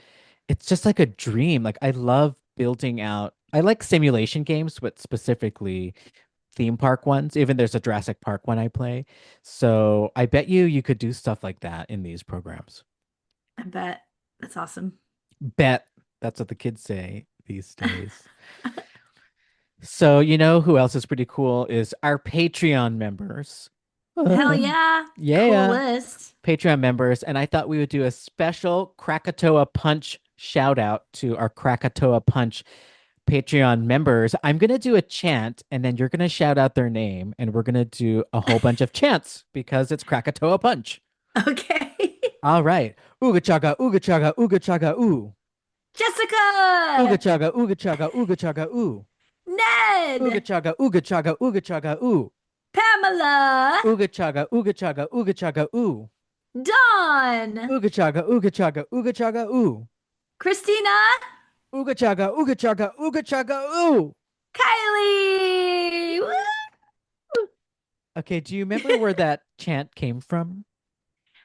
it's just like a dream. Like I love building out. I like simulation games, but specifically theme park ones. Even there's a Jurassic Park one I play. So I bet you could do stuff like that in these programs. I bet. That's awesome. Bet that's what the kids say these days. So you know who else is pretty cool is our Patreon members. Hell Uh, yeah. Cool yeah. list. Patreon members, and I thought we would do a special Krakatoa Punch shout out to our Krakatoa Punch Patreon members. I'm going to do a chant, and then you're going to shout out their name, and we're going to do a whole bunch of chants because it's Krakatoa Punch. Okay. All right. Ooga chaga, ooga chaga, ooga chaga, ooh. Ooga Jessica. chaga, ooga chaga, ooga chaga, ooh. Ooga Ned. chaga, ooga chaga, ooga chaga, ooh. Pamela. Ooga chaga, ooga chaga, ooga chaga, ooh. Dawn. Ooga chaga, ooga chaga, ooga chaga, ooh. Christina. Ooga chaga, ooga chaga, ooga chaga, ooh. Kylie. Woo! Okay, do you remember where that chant came from?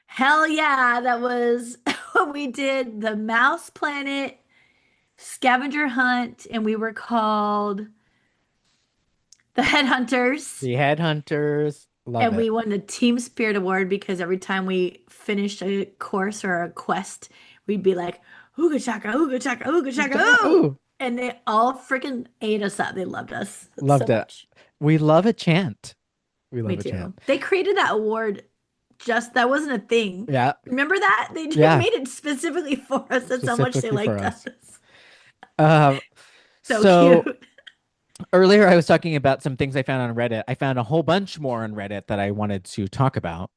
Hell yeah. That was when we did the Mouse Planet scavenger hunt, and we were called the Headhunters. The Headhunters. Love And it. we won the Team Spirit Award because every time we finished a course or a quest, we'd be like, ooga chaka, ooga chaka, ooga Ooga chaka, chaga, ooh. ooh. And they all freaking ate us up. They loved us so Loved it. much. We love a chant. We Me love a chant. too. They created that award just that wasn't a thing. Yeah. Remember that? They Yeah. made it specifically for us. That's how much they Specifically for liked us. us. Um, So so cute. earlier I was talking about some things I found on Reddit. I found a whole bunch more on Reddit that I wanted to talk about.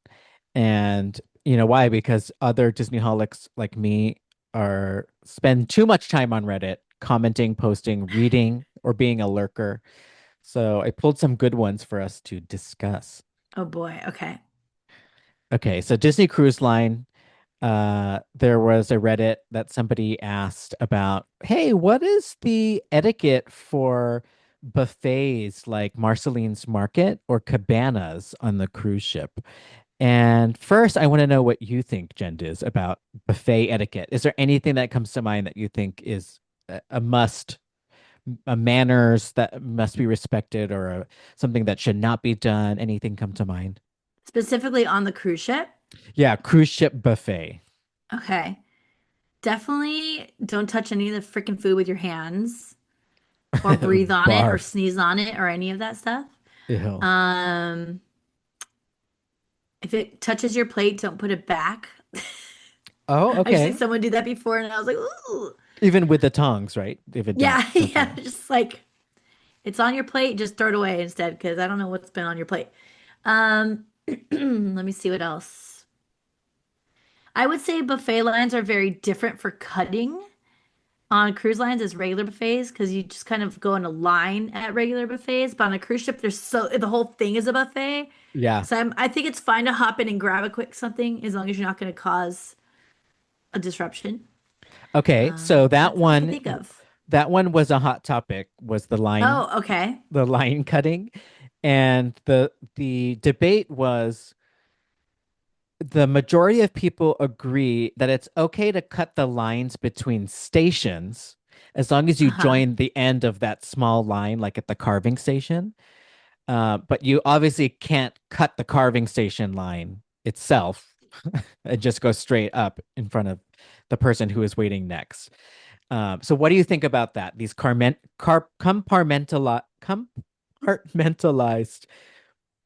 And you know why? Because other Disneyholics like me are spend too much time on Reddit commenting, posting, reading, or being a lurker. So I pulled some good ones for us to discuss. Oh boy. Okay. Okay, so Disney Cruise Line, there was a Reddit that somebody asked about, hey, what is the etiquette for buffets like Marceline's Market or cabanas on the cruise ship? And first, I want to know what you think, Jenn Diz, about buffet etiquette. Is there anything that comes to mind that you think is a must, a manners that must be respected, or something that should not be done? Anything come to mind? Specifically on the cruise ship. Yeah, cruise ship buffet. Okay. Definitely don't touch any of the freaking food with your hands or breathe on it or Barf. sneeze on it or any of that stuff. Ew. Um, if it touches your plate, don't put it back. Oh, I've seen okay. someone do that before and I was like, ooh. Even with the tongs, right? If it Yeah, don't yeah. fall. Just like it's on your plate, just throw it away instead because I don't know what's been on your plate. Um, let me see what else. I would say buffet lines are very different for cutting on cruise lines as regular buffets because you just kind of go in a line at regular buffets. But on a cruise ship, there's so the whole thing is a buffet. Yeah. So I think it's fine to hop in and grab a quick something as long as you're not going to cause a disruption. Okay. So That's all I can think of. that one was a hot topic, was Oh, okay. the line cutting. And the debate was the majority of people agree that it's okay to cut the lines between stations as long as you Uh-huh. join the end of that small line, like at the carving station. But you obviously can't cut the carving station line itself. It just goes straight up in front of the person who is waiting next. So what do you think about that? These compartmentalized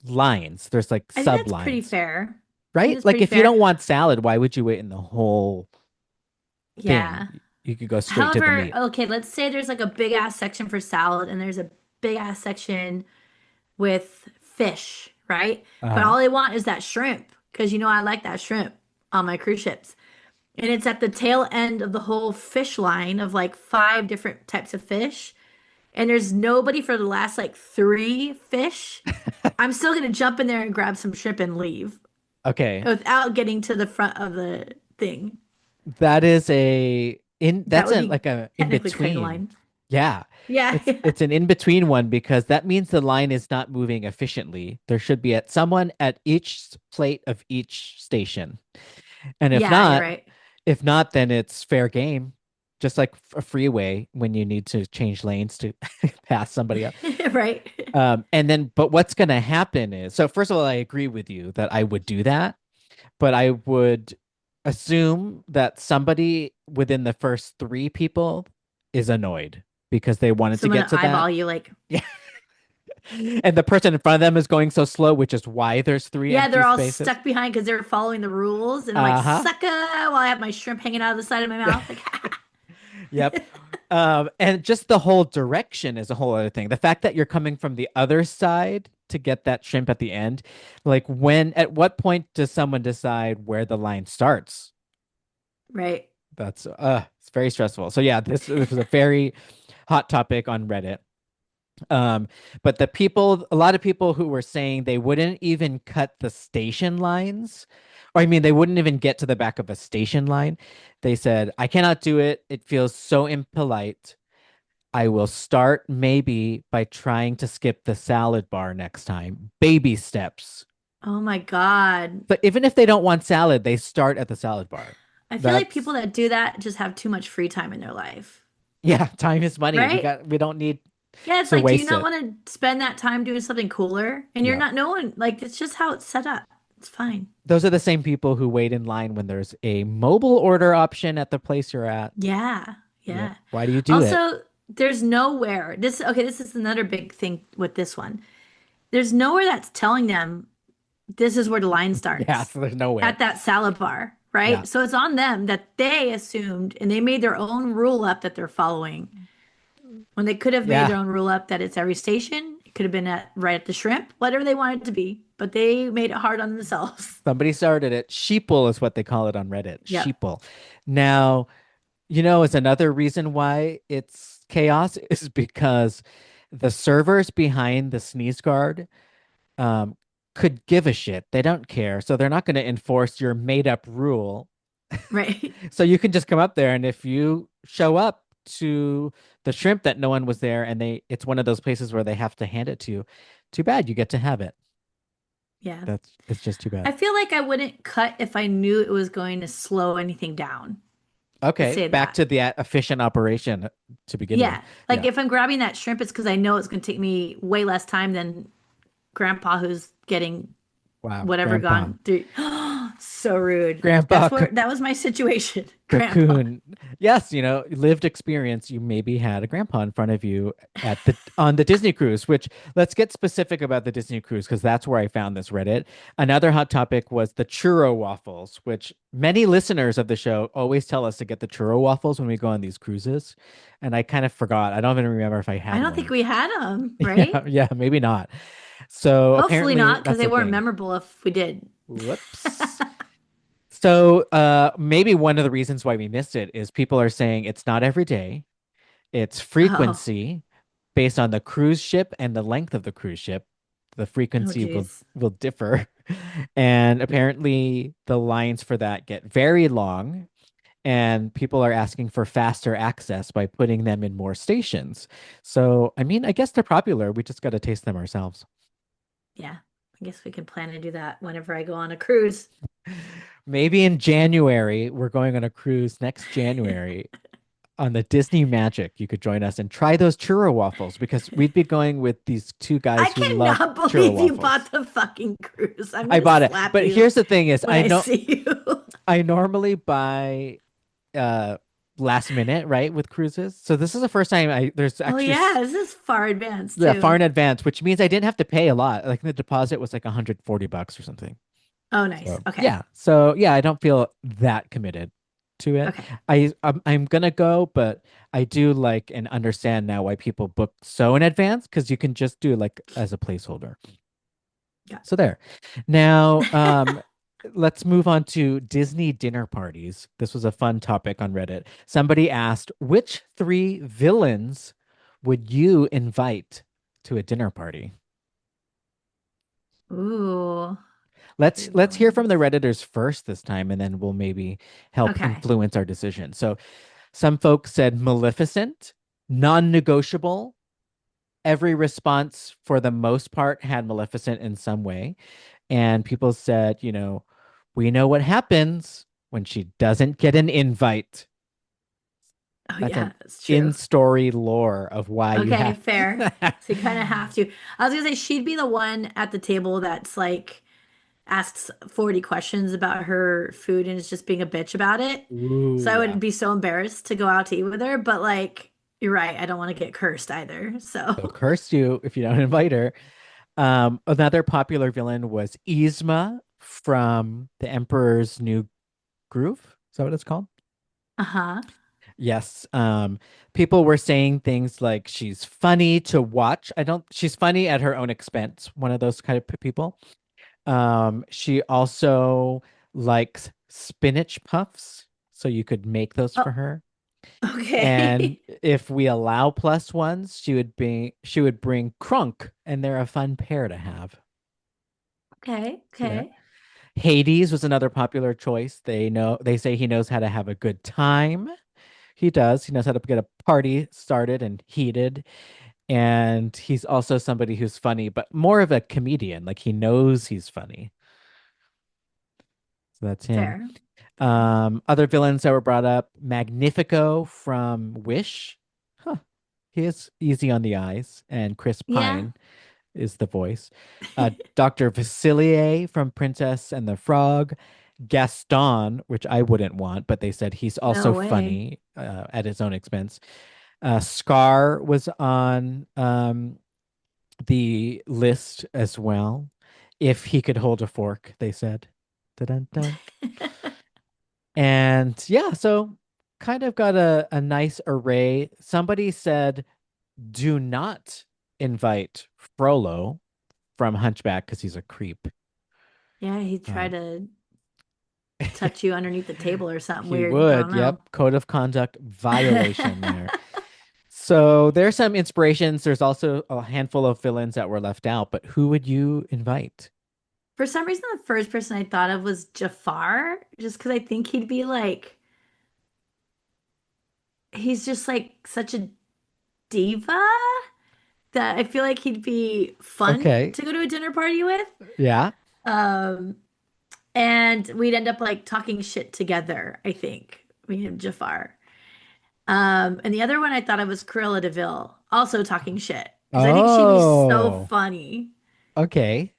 lines. There's like I think sub that's pretty lines, fair. I think right? that's Like pretty if you fair. don't want salad, why would you wait in the whole thing? Yeah. You could go straight to the However, meat. okay, let's say there's like a big ass section for salad and there's a big ass section with fish, right? But Uh-huh. all they want is that shrimp because you know I like that shrimp on my cruise ships. And it's at the tail end of the whole fish line of like five different types of fish. And there's nobody for the last like three fish. I'm still gonna jump in there and grab some shrimp and leave Okay. without getting to the front of the thing. That is a in That that's would a be like a in technically cutting the between. line. Yeah. Yeah, yeah. It's an in between one because that means the line is not moving efficiently. There should be someone at each plate of each station. And Yeah, you're right. if not, then it's fair game. Just like a freeway when you need to change lanes to pass somebody else. Right. And then, but what's going to happen is, so first of all, I agree with you that I would do that, but I would assume that somebody within the first three people is annoyed because they wanted to Someone get to to that. eyeball you like, Yeah. And the person in front of them is going so slow, which is why there's three yeah, empty they're all spaces. stuck behind because they're following the rules and I'm like, Uh-huh. sucker, while I have my shrimp hanging out of the side of my mouth. Like, Yep. And just the whole direction is a whole other thing. The fact that you're coming from the other side to get that shrimp at the end, like at what point does someone decide where the line starts? right. That's it's very stressful. So yeah, this was a very hot topic on Reddit. Um, but a lot of people who were saying they wouldn't even cut the station lines, or I mean, they wouldn't even get to the back of a station line. They said, I cannot do it. It feels so impolite. I will start maybe by trying to skip the salad bar next time. Baby steps. Oh my God. But even if they don't want salad, they start at the salad bar. I feel like That's people that do that just have too much free time in their life, Yeah, time is money. right? We don't need Yeah, it's to like, do you waste not it. want to spend that time doing something cooler? And you're Yeah. not, no one, like, it's just how it's set up. It's fine. Those are the same people who wait in line when there's a mobile order option at the place you're at. Yeah, Yep. yeah. Why do you do it? Also, there's nowhere, okay, this is another big thing with this one. There's nowhere that's telling them this is where the line Yeah, starts so there's nowhere. at that salad bar, Yeah. right? So it's on them that they assumed and they made their own rule up that they're following when they could have made Yeah. their own rule up that it's every station. It could have been right at the shrimp, whatever they wanted it to be, but they made it hard on themselves. Somebody started it. Sheeple is what they call it on Reddit. Yep. Sheeple. Now, It's another reason why it's chaos is because the servers behind the sneeze guard um, could give a shit. They don't care. So they're not going to enforce your made up rule. Right. So you can just come up there, and if you show up to the shrimp that no one was there, and it's one of those places where they have to hand it to you, too bad you get to have it. Yeah. It's just too bad. I feel like I wouldn't cut if I knew it was going to slow anything down. Let's Okay, say back that. to the efficient operation to begin with. Yeah. Like Yeah. if I'm grabbing that shrimp, it's because I know it's going to take me way less time than Grandpa who's getting Wow, whatever Grandpa. gone through. So rude. Grandpa That was my situation, Grandpa. Cocoon. Yes, lived experience. You maybe had a grandpa in front of you at the on the Disney cruise, which let's get specific about the Disney cruise because that's where I found this Reddit. Another hot topic was the churro waffles, which many listeners of the show always tell us to get the churro waffles when we go on these cruises. And I kind of forgot. I don't even remember if I I had don't think one. we had them, Yeah, right? yeah, maybe not. So Hopefully apparently not, because that's they the weren't thing. memorable if we did. Whoops. So, maybe one of the reasons why we missed it is people are saying it's not every day, it's Oh, frequency based on the cruise ship and the length of the cruise ship. The oh, frequency will geez. will differ. And apparently the lines for that get very long, and people are asking for faster access by putting them in more stations. So, I mean, I guess they're popular. We just got to taste them ourselves. Yeah, I guess we can plan to do that whenever I go on a cruise. Maybe in January, we're going on a cruise next January on the Disney Magic. You could join us and try those churro waffles because we'd be going with these two I guys who love cannot churro believe you waffles. bought the fucking cruise. I'm I gonna bought it. slap But you here's the thing is when I see you. I normally buy uh last minute, right, with cruises. So this is the first time there's Oh actually yeah, this is far advanced yeah, far too. in advance, which means I didn't have to pay a lot. Like the deposit was like $140 or something. Oh, nice. So Okay. yeah. So yeah, I don't feel that committed to it. Okay. I'm gonna go, but I do like and understand now why people book so in advance because you can just do like as a placeholder. Got So there. Now, let's move on to Disney dinner parties. This was a fun topic on Reddit. Somebody asked, which three villains would you invite to a dinner party? Ooh, three Let's hear from the villains. Redditors first this time, and then we'll maybe help Okay. influence our decision. So some folks said Maleficent, non-negotiable. Every response, for the most part, had Maleficent in some way. And people said, we know what happens when she doesn't get an invite. Oh That's yeah, an that's true. in-story lore of why you Okay, have. fair. So you kind of have to. I was gonna say she'd be the one at the table that's like asks 40 questions about her food and is just being a bitch about it. Ooh, So I yeah. would be so embarrassed to go out to eat with her, but like you're right, I don't want to get cursed either. She'll So, curse you if you don't invite her. Another popular villain was Yzma from The Emperor's New Groove. Is that what it's called? uh-huh. Yes. People were saying things like she's funny to watch. She's funny at her own expense, one of those kind of people. She also likes spinach puffs, so you could make those for Oh, her. And okay. if we allow plus ones, she would bring Crunk, and they're a fun pair to have. Okay, So there. okay. Hades was another popular choice. They say he knows how to have a good time. He does. He knows how to get a party started and heated. And he's also somebody who's funny, but more of a comedian. Like he knows he's funny. So that's him. Fair. Fair. Other villains that were brought up, Magnifico from Wish. Huh. He is easy on the eyes, and Chris Yeah. Pine is the voice. Dr. Facilier from Princess and the Frog. Gaston, which I wouldn't want, but they said he's No also way. funny at his own expense. Scar was on the list as well. If he could hold a fork, they said. Dun dun. And yeah, so kind of got a nice array. Somebody said, do not invite Frollo from Hunchback because he's a creep. Yeah, he Uh, tried to touch you underneath the table or something He weird. I would. don't know. Yep. Code of conduct violation there. So there's some inspirations. There's also a handful of villains that were left out, but who would you invite? For some reason, the first person I thought of was Jafar, just because I think he'd be like, he's just like such a diva that I feel like he'd be fun Okay. to go to a dinner party with. Yeah. Um, and we'd end up like talking shit together, I think, me and Jafar. And the other one I thought of was Cruella de Vil, also talking shit, because I think she'd be so Oh, funny. okay.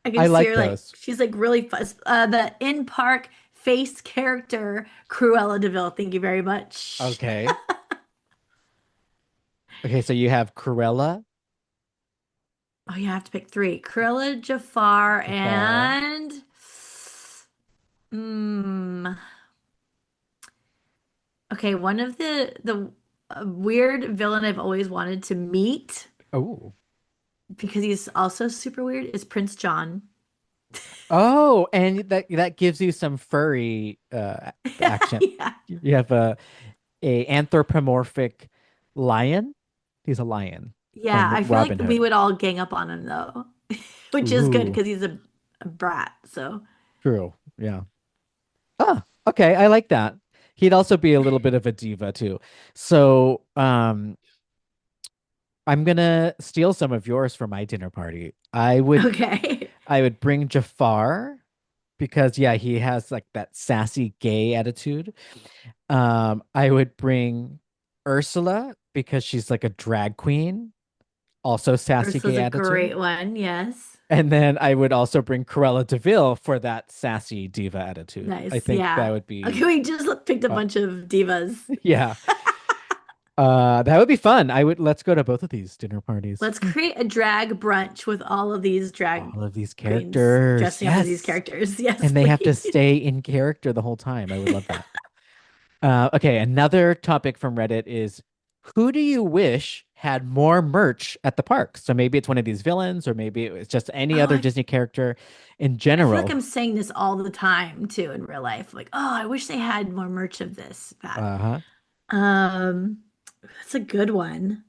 I can I see like her like those. she's like really fun. The in park face character Cruella de Vil. Thank you very much. Okay. Okay, so you have Cruella, Oh, you have to pick three: Cruella, Jafar, Jafar. and hmm. Okay, one of the weird villain I've always wanted to meet Oh. because he's also super weird is Prince John. Oh, and that gives you some furry action. Yeah. You have a anthropomorphic lion. He's a lion Yeah, from I feel like Robin we Hood. would all gang up on him though, which is good Ooh, because he's a brat. So true. Yeah. Ah, okay. I like that. He'd also be a little bit of a diva too. So, I'm gonna steal some of yours for my dinner party. okay. I would bring Jafar because yeah, he has like that sassy gay attitude. I would bring Ursula because she's like a drag queen, also sassy Ursula's gay a attitude. great one. Yes. And then I would also bring Cruella de Vil for that sassy diva attitude. I Nice. think that Yeah. would Okay, be we just picked a fun. bunch of divas. Yeah. That would be fun. Let's go to both of these dinner parties. Let's create a drag brunch with all of these drag All of these queens characters. dressing up as these Yes. characters. Yes, And they have to please. stay in character the whole time. I would love that. Okay, another topic from Reddit is who do you wish had more merch at the park? So maybe it's one of these villains, or maybe it's just any Oh, other Disney character in I feel like general. I'm saying this all the time too in real life. Like, oh, I wish they had more merch of this. Bad. Uh-huh. Um, that's a good one.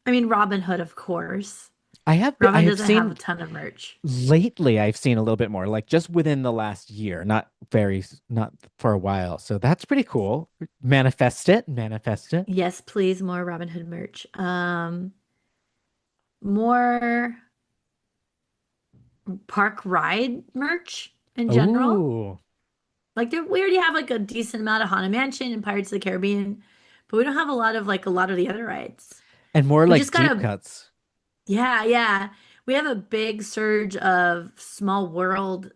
I mean, Robin Hood, of course. I Robin have doesn't have a seen ton of merch. lately I've seen a little bit more, like just within the last year, not for a while. So that's pretty cool. Manifest it, manifest it. Yes, please, more Robin Hood merch. More park ride merch in general. Oh, Like we already have like a decent amount of Haunted Mansion and Pirates of the Caribbean, but we don't have a lot of like a lot of the other rides. and more We like just got deep a cuts. yeah, yeah. We have a big surge of Small World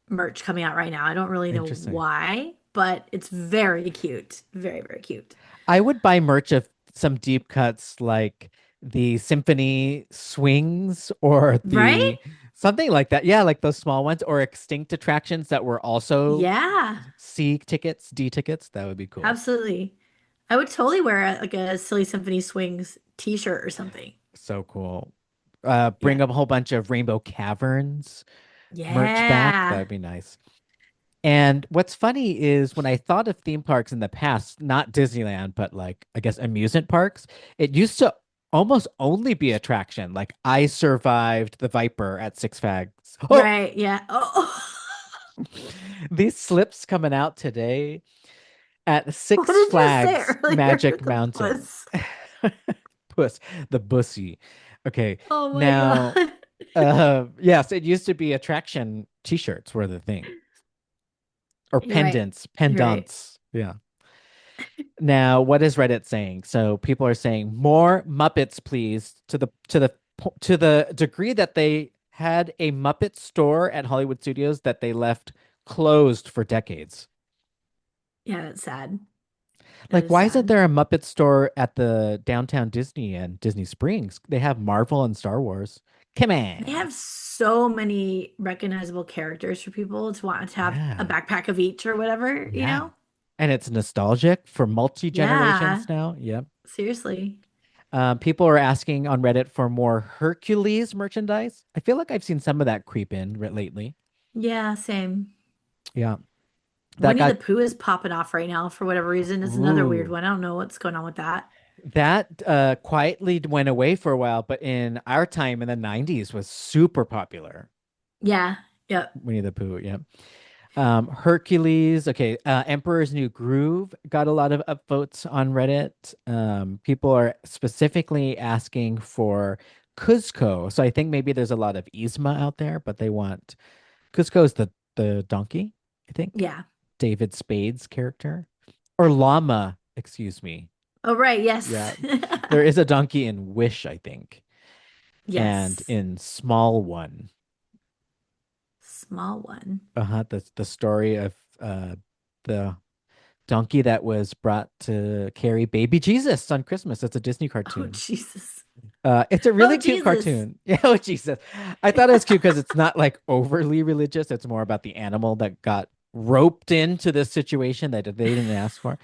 merch coming out right now. I don't really know Interesting. why, but it's very cute. Very, very cute. I would buy merch of some deep cuts like the symphony swings or Right? the something like that. Yeah, like those small ones or extinct attractions that were also Yeah, C tickets, D tickets. That would be cool. absolutely. I would totally wear like a Silly Symphony Swings t-shirt or something. So cool. Yeah. Bring up a whole bunch of Rainbow Caverns merch back. That Yeah. would be nice. And what's funny is when I thought of theme parks in the past, not Disneyland, but like I guess amusement parks, it used to almost only be attraction. Like I survived the Viper at Six Flags. Oh, Right. Yeah. Oh, these slips coming out today at what Six did you say Flags earlier Magic with the Mountain. puss? Puss, the bussy. Okay, Oh my now, God. yes, it used to be attraction t-shirts were the thing, or You're right. pendants, You're right. pendants. Yeah. Now, what is Reddit saying? So people are saying more Muppets, please, to the degree that they had a Muppet store at Hollywood Studios that they left closed for decades. Yeah, that's sad. That Like, is why isn't sad. there a Muppet store at the downtown Disney and Disney Springs? They have Marvel and Star Wars. Come They on. have so many recognizable characters for people to want to have a Yeah. backpack of each or whatever, you Yeah. know? And it's nostalgic for Yeah, multi-generations now. Yep. seriously. People are asking on Reddit for more Hercules merchandise. I feel like I've seen some of that creep in lately. Yeah, same. Yeah, that Winnie the got Pooh is popping off right now for whatever reason. It's another weird ooh. one. I don't know what's going on with that. That quietly went away for a while, but in our time in the 90s was super popular. Yeah. Yep. Winnie the Pooh, yeah. Hercules, okay. Emperor's New Groove got a lot of upvotes on Reddit. People are specifically asking for Cuzco. So I think maybe there's a lot of Yzma out there, but they want Cuzco is the donkey, I think. Yeah. David Spade's character. Or llama, excuse me. Oh, right. Yes. Yeah. There is a donkey in Wish, I think, and Yes. in Small One. Small one. Uh-huh. The story of the donkey that was brought to carry baby Jesus on Christmas. It's a Disney Oh, cartoon. Jesus. It's a Oh, really cute Jesus. cartoon. Yeah, oh Jesus. I thought it was cute because it's not like overly religious. It's more about the animal that got roped into this situation that they didn't ask for.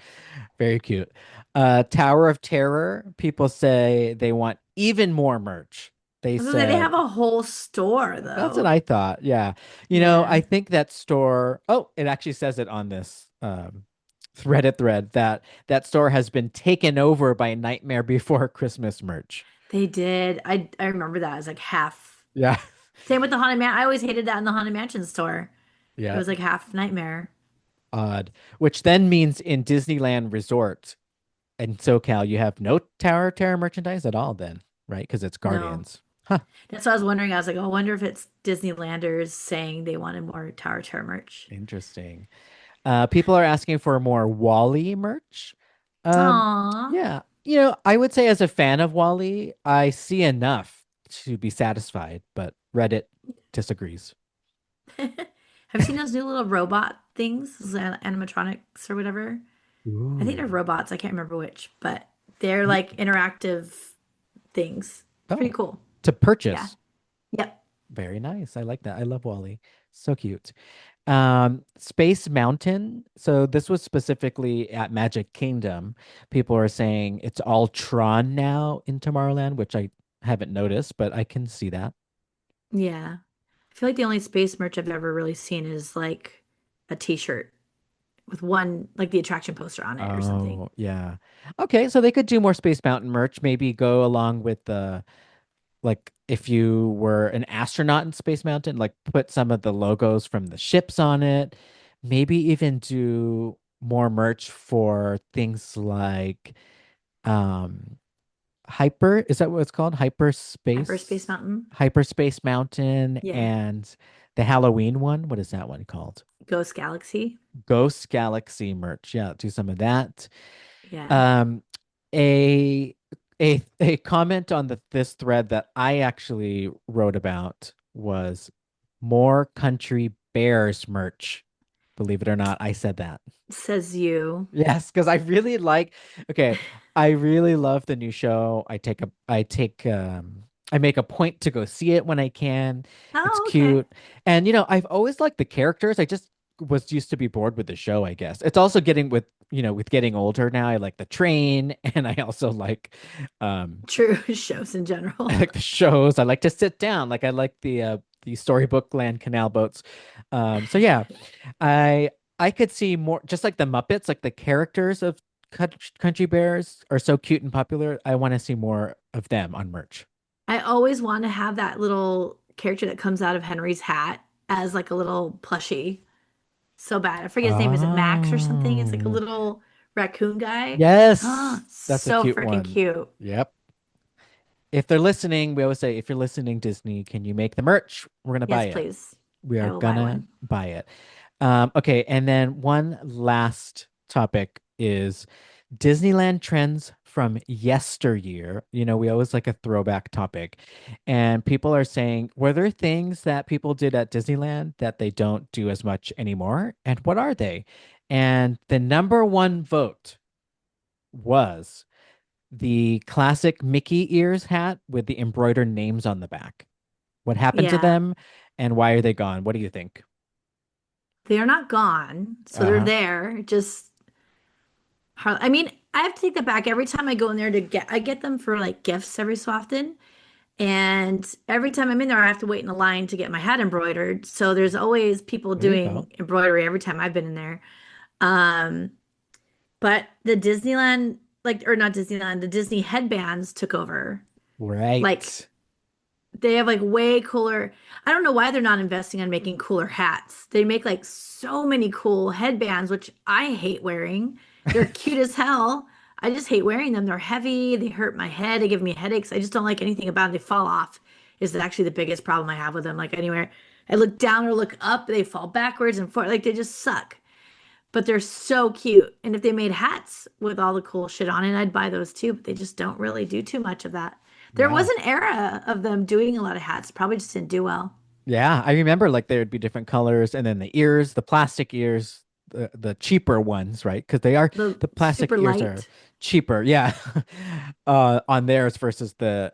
Very cute. Tower of Terror, people say they want even more merch. They I was gonna say they have said a whole store that's what though. I thought. Yeah. Yeah. I think that store, oh, it actually says it on this Reddit thread that that store has been taken over by Nightmare Before Christmas merch. They did. I remember that as like half. Yeah. Same with the Haunted Man. I always hated that in the Haunted Mansion store. It Yeah. was like half nightmare. Odd. Which then means in Disneyland Resort in SoCal, you have no Tower of Terror merchandise at all then, right? Because it's No. Guardians. Huh. That's what I was wondering. I was like, oh, I wonder if it's Disneylanders saying they wanted more Tower Terror merch. Interesting. People are asking for more Wally merch. Um, Aw. yeah, I would say as a fan of Wally, I see enough to be satisfied, but Reddit disagrees. Have you seen those new little robot things, those animatronics or whatever? I think they're Ooh. robots. I can't remember which, but they're Ye- like interactive things. It's pretty Oh, cool. to Yeah. purchase. Yep. Very nice. I like that. I love Wally. So cute. Space Mountain. So this was specifically at Magic Kingdom. People are saying it's all Tron now in Tomorrowland, which I haven't noticed, but I can see that. Yeah. I feel like the only space merch I've ever really seen is like a t-shirt with one, like the attraction poster on it or something. Oh, yeah. Okay, so they could do more Space Mountain merch, maybe go along with the like if you were an astronaut in Space Mountain, like put some of the logos from the ships on it. Maybe even do more merch for things like um is that what it's called? Hyperspace Mountain. Hyperspace Mountain Yeah. and the Halloween one. What is that one called? Ghost Galaxy. Ghost Galaxy merch. Yeah, do some of that. Yeah. Um, a a comment on this thread that I actually wrote about was more Country Bears merch. Believe it or not, I said that. Says you. Yes, because I really like, okay, I really love the new show. I make a point to go see it when I can. It's Oh, okay. cute. And I've always liked the characters. I just was used to be bored with the show, I guess. It's also getting with getting older now, I like the train and I also like True shows in I general. like the shows. I like to sit down. Like I like the storybook land canal boats. So yeah, I I could see more, just like the Muppets, like the characters of Country Bears are so cute and popular. I want to see more of them on merch. I always want to have that little character that comes out of Henry's hat as like a little plushie. So bad. I forget his name. Is it Max or something? It's like a Oh, little raccoon guy. yes, Oh, that's a so cute freaking one. cute. Yep. If they're listening, we always say, if you're listening, Disney, can you make the merch? We're gonna buy Yes, it. please. We I are will buy gonna one. buy it. Okay, and then one last topic is Disneyland trends from yesteryear. We always like a throwback topic. And people are saying, were there things that people did at Disneyland that they don't do as much anymore? And what are they? And the number one vote was the classic Mickey ears hat with the embroidered names on the back. What happened to Yeah. them and why are they gone? What do you think? They are not gone. So they're Uh-huh. there. Just I mean, I have to take that back. Every time I go in there I get them for like gifts every so often. And every time I'm in there, I have to wait in a line to get my hat embroidered. So there's always people There you go. doing embroidery every time I've been in there. Um, but the Disneyland, like, or not Disneyland, the Disney headbands took over. Like, Right. they have like way cooler. I don't know why they're not investing on making cooler hats. They make like so many cool headbands, which I hate wearing. They're cute as hell. I just hate wearing them. They're heavy. They hurt my head. They give me headaches. I just don't like anything about them. They fall off is actually the biggest problem I have with them. Like anywhere I look down or look up, they fall backwards and forth. Like they just suck. But they're so cute. And if they made hats with all the cool shit on it, I'd buy those too. But they just don't really do too much of that. There was Yeah. an era of them doing a lot of hats, probably just didn't do well. Yeah, I remember like there would be different colors and then the ears, the plastic ears, the cheaper ones, right? Because they are The the plastic super ears are light. cheaper, yeah, on theirs versus the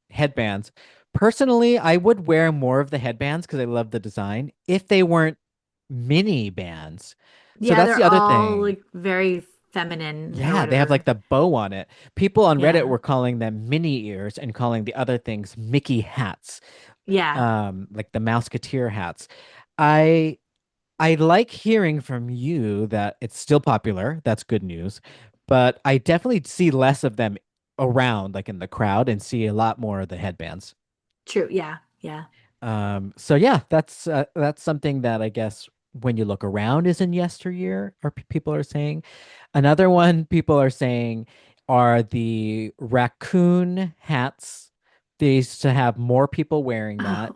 headbands. Personally, I would wear more of the headbands because I love the design if they weren't mini bands. So Yeah, that's they're the other all thing. like very feminine or Yeah, they have like whatever. the bow on it. People on Reddit Yeah. were calling them mini ears and calling the other things Mickey hats, Yeah. like the Mouseketeer hats. I I like hearing from you that it's still popular. That's good news. But I definitely see less of them around, like in the crowd, and see a lot more of the headbands. True. Yeah. Yeah. So yeah, that's something that I guess when you look around is in yesteryear, or people are saying. Another one people are saying are the raccoon hats. They used to have more people wearing that,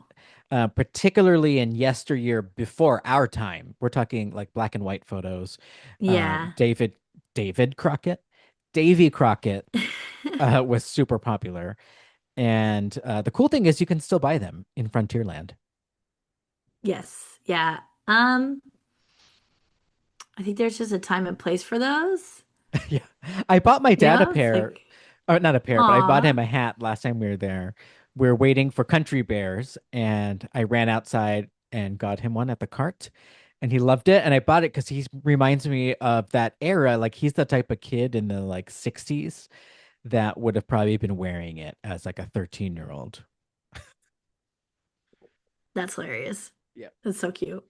Oh, particularly in yesteryear before our time. We're talking like black and white photos. yeah. David Crockett, Davy Crockett, was super popular. And the cool thing is you can still buy them in Frontierland. Yes. Yeah. Um, I think there's just a time and place for those. Yeah. I bought my You dad a know, it's pair, like, or not a pair, but I bought him aw. a hat last time we were there. We are waiting for Country Bears, and I ran outside and got him one at the cart, and he loved it. And I bought it because he reminds me of that era. Like he's the type of kid in the like 60s that would have probably been wearing it as like a 13-year-old. That's hilarious. Yeah. That's so cute.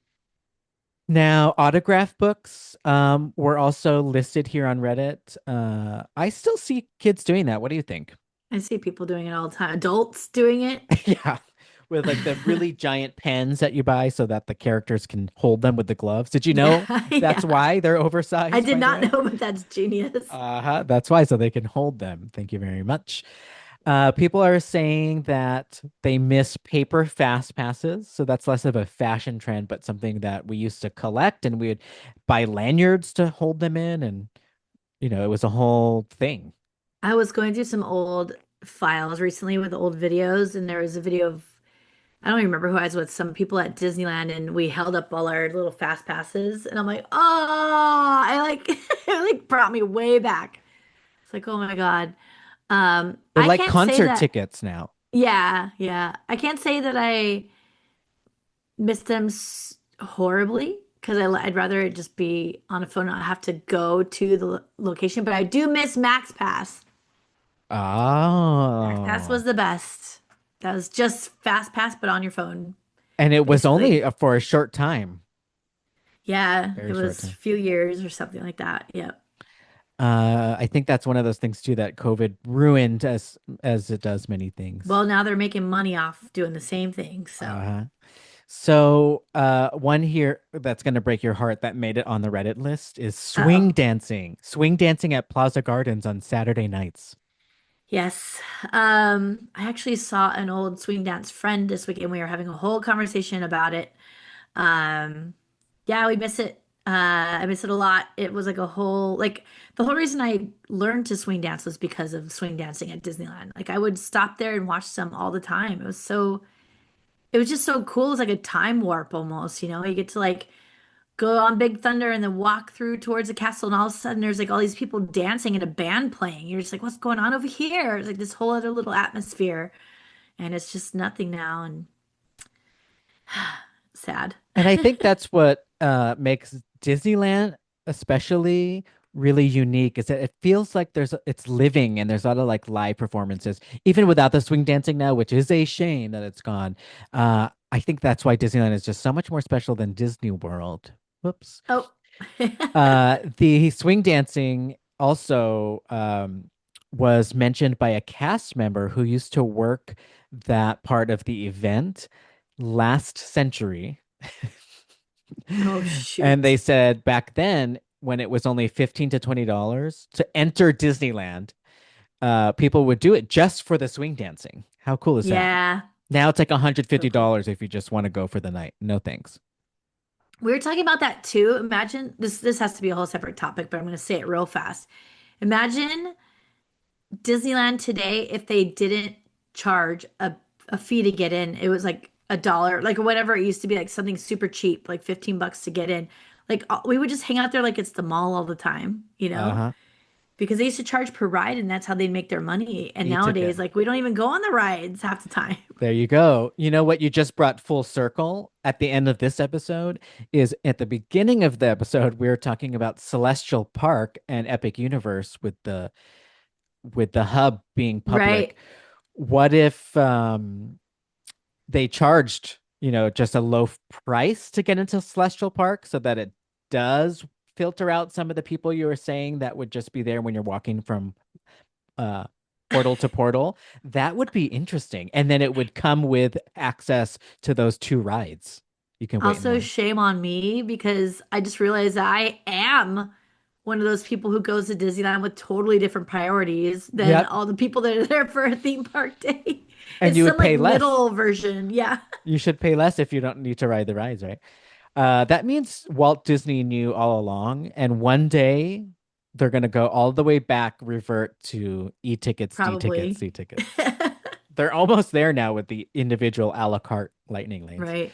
Now, autograph books were also listed here on Reddit. I still see kids doing that. What do you think? I see people doing it all the time. Adults doing it. Yeah, with like the really giant pens that you buy so that the characters can hold them with the gloves. Did you know Yeah. that's Yeah. why they're I oversized, did by the not way? know, but that's genius. Uh-huh, that's why, so they can hold them. Thank you very much. People are saying that they miss paper fast passes, so that's less of a fashion trend, but something that we used to collect, and we would buy lanyards to hold them in, and it was a whole thing. I was going through some old files recently with old videos, and there was a video of, I don't even remember who I was with, some people at Disneyland, and we held up all our little fast passes, and I'm like, oh, I like, it like brought me way back. It's like, oh my God. They're I like can't say concert that, tickets now. yeah, yeah. I can't say that I miss them horribly because I'd rather it just be on a phone, not have to go to the location, but I do miss Max Pass. Max Pass Oh. was the best. That was just Fast Pass, but on your phone, And it was only basically. for a short time, Yeah, it very short was a time. few years or something like that. Yep. I think that's one of those things too that COVID ruined as it does many things. Well, now they're making money off doing the same thing. So, Uh, one here that's going to break your heart that made it on the Reddit list is swing uh-oh. dancing. Swing dancing at Plaza Gardens on Saturday nights. Yes. I actually saw an old swing dance friend this weekend. We were having a whole conversation about it. Um, yeah, we miss it. I miss it a lot. It was like a whole the whole reason I learned to swing dance was because of swing dancing at Disneyland. Like I would stop there and watch some all the time. It was just so cool. It was like a time warp almost, you know. You get to like go on Big Thunder and then walk through towards the castle and all of a sudden there's like all these people dancing and a band playing. You're just like, what's going on over here? It's like this whole other little atmosphere. And it's just nothing now and sad. And I think that's what makes Disneyland especially really unique is that it feels like it's living and there's a lot of like live performances, even without the swing dancing now, which is a shame that it's gone. I think that's why Disneyland is just so much more special than Disney World. Whoops. Oh. The swing dancing also was mentioned by a cast member who used to work that part of the event last century. Oh And they shoot. said back then, when it was only $15 to $20 to enter Disneyland, people would do it just for the swing dancing. How cool is that? Yeah. Now it's like So cool. $150 if you just want to go for the night. No thanks. We were talking about that too. Imagine this has to be a whole separate topic, but I'm going to say it real fast. Imagine Disneyland today if they didn't charge a fee to get in. It was like $1, like whatever it used to be, like something super cheap, like $15 to get in. Like we would just hang out there like it's the mall all the time, you know? Uh-huh. Because they used to charge per ride and that's how they'd make their money. And E-ticket. nowadays, like we don't even go on the rides half the time. There you go. You know what you just brought full circle at the end of this episode is at the beginning of the episode, we were talking about Celestial Park and Epic Universe with the hub being public. Right. What if they charged, just a low price to get into Celestial Park so that it does filter out some of the people you were saying that would just be there when you're walking from uh portal to portal? That would be interesting. And then it would come with access to those two rides. You can wait in Also, line. shame on me because I just realized that I am one of those people who goes to Disneyland with totally different priorities than Yep. all the people that are there for a theme park day. And It's you some would like pay less. middle version. Yeah, You should pay less if you don't need to ride the rides, right? That means Walt Disney knew all along, and one day they're going to go all the way back, revert to e-tickets, D-tickets, probably. C-tickets. They're almost there now with the individual a la carte lightning lanes. Right.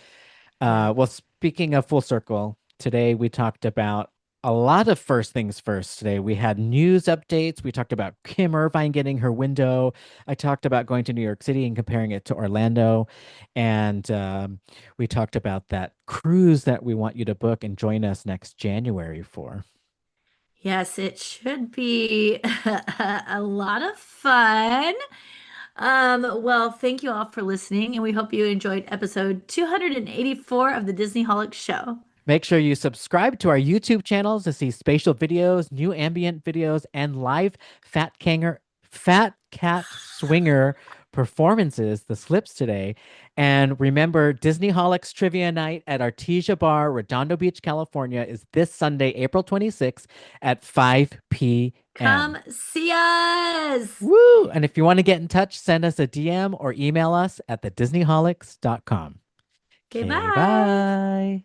Yeah. Well, speaking of full circle, today we talked about a lot of first things first. Today we had news updates. We talked about Kim Irvine getting her window. I talked about going to New York City and comparing it to Orlando. And we talked about that cruise that we want you to book and join us next January for. Yes, it should be a lot of fun. Well, thank you all for listening, and we hope you enjoyed episode 284 of the Disneyholics Show. Make sure you subscribe to our YouTube channels to see spatial videos, new ambient videos, and live Fat Cat Swinger performances, the slips today. And remember, Disneyholics Trivia Night at Artesia Bar, Redondo Beach, California is this Sunday, April 26th at 5 p.m. Come see us. Woo! And if you want to get in touch, send us a DM or email us at thedisneyholics.com. Okay, Okay, bye. bye.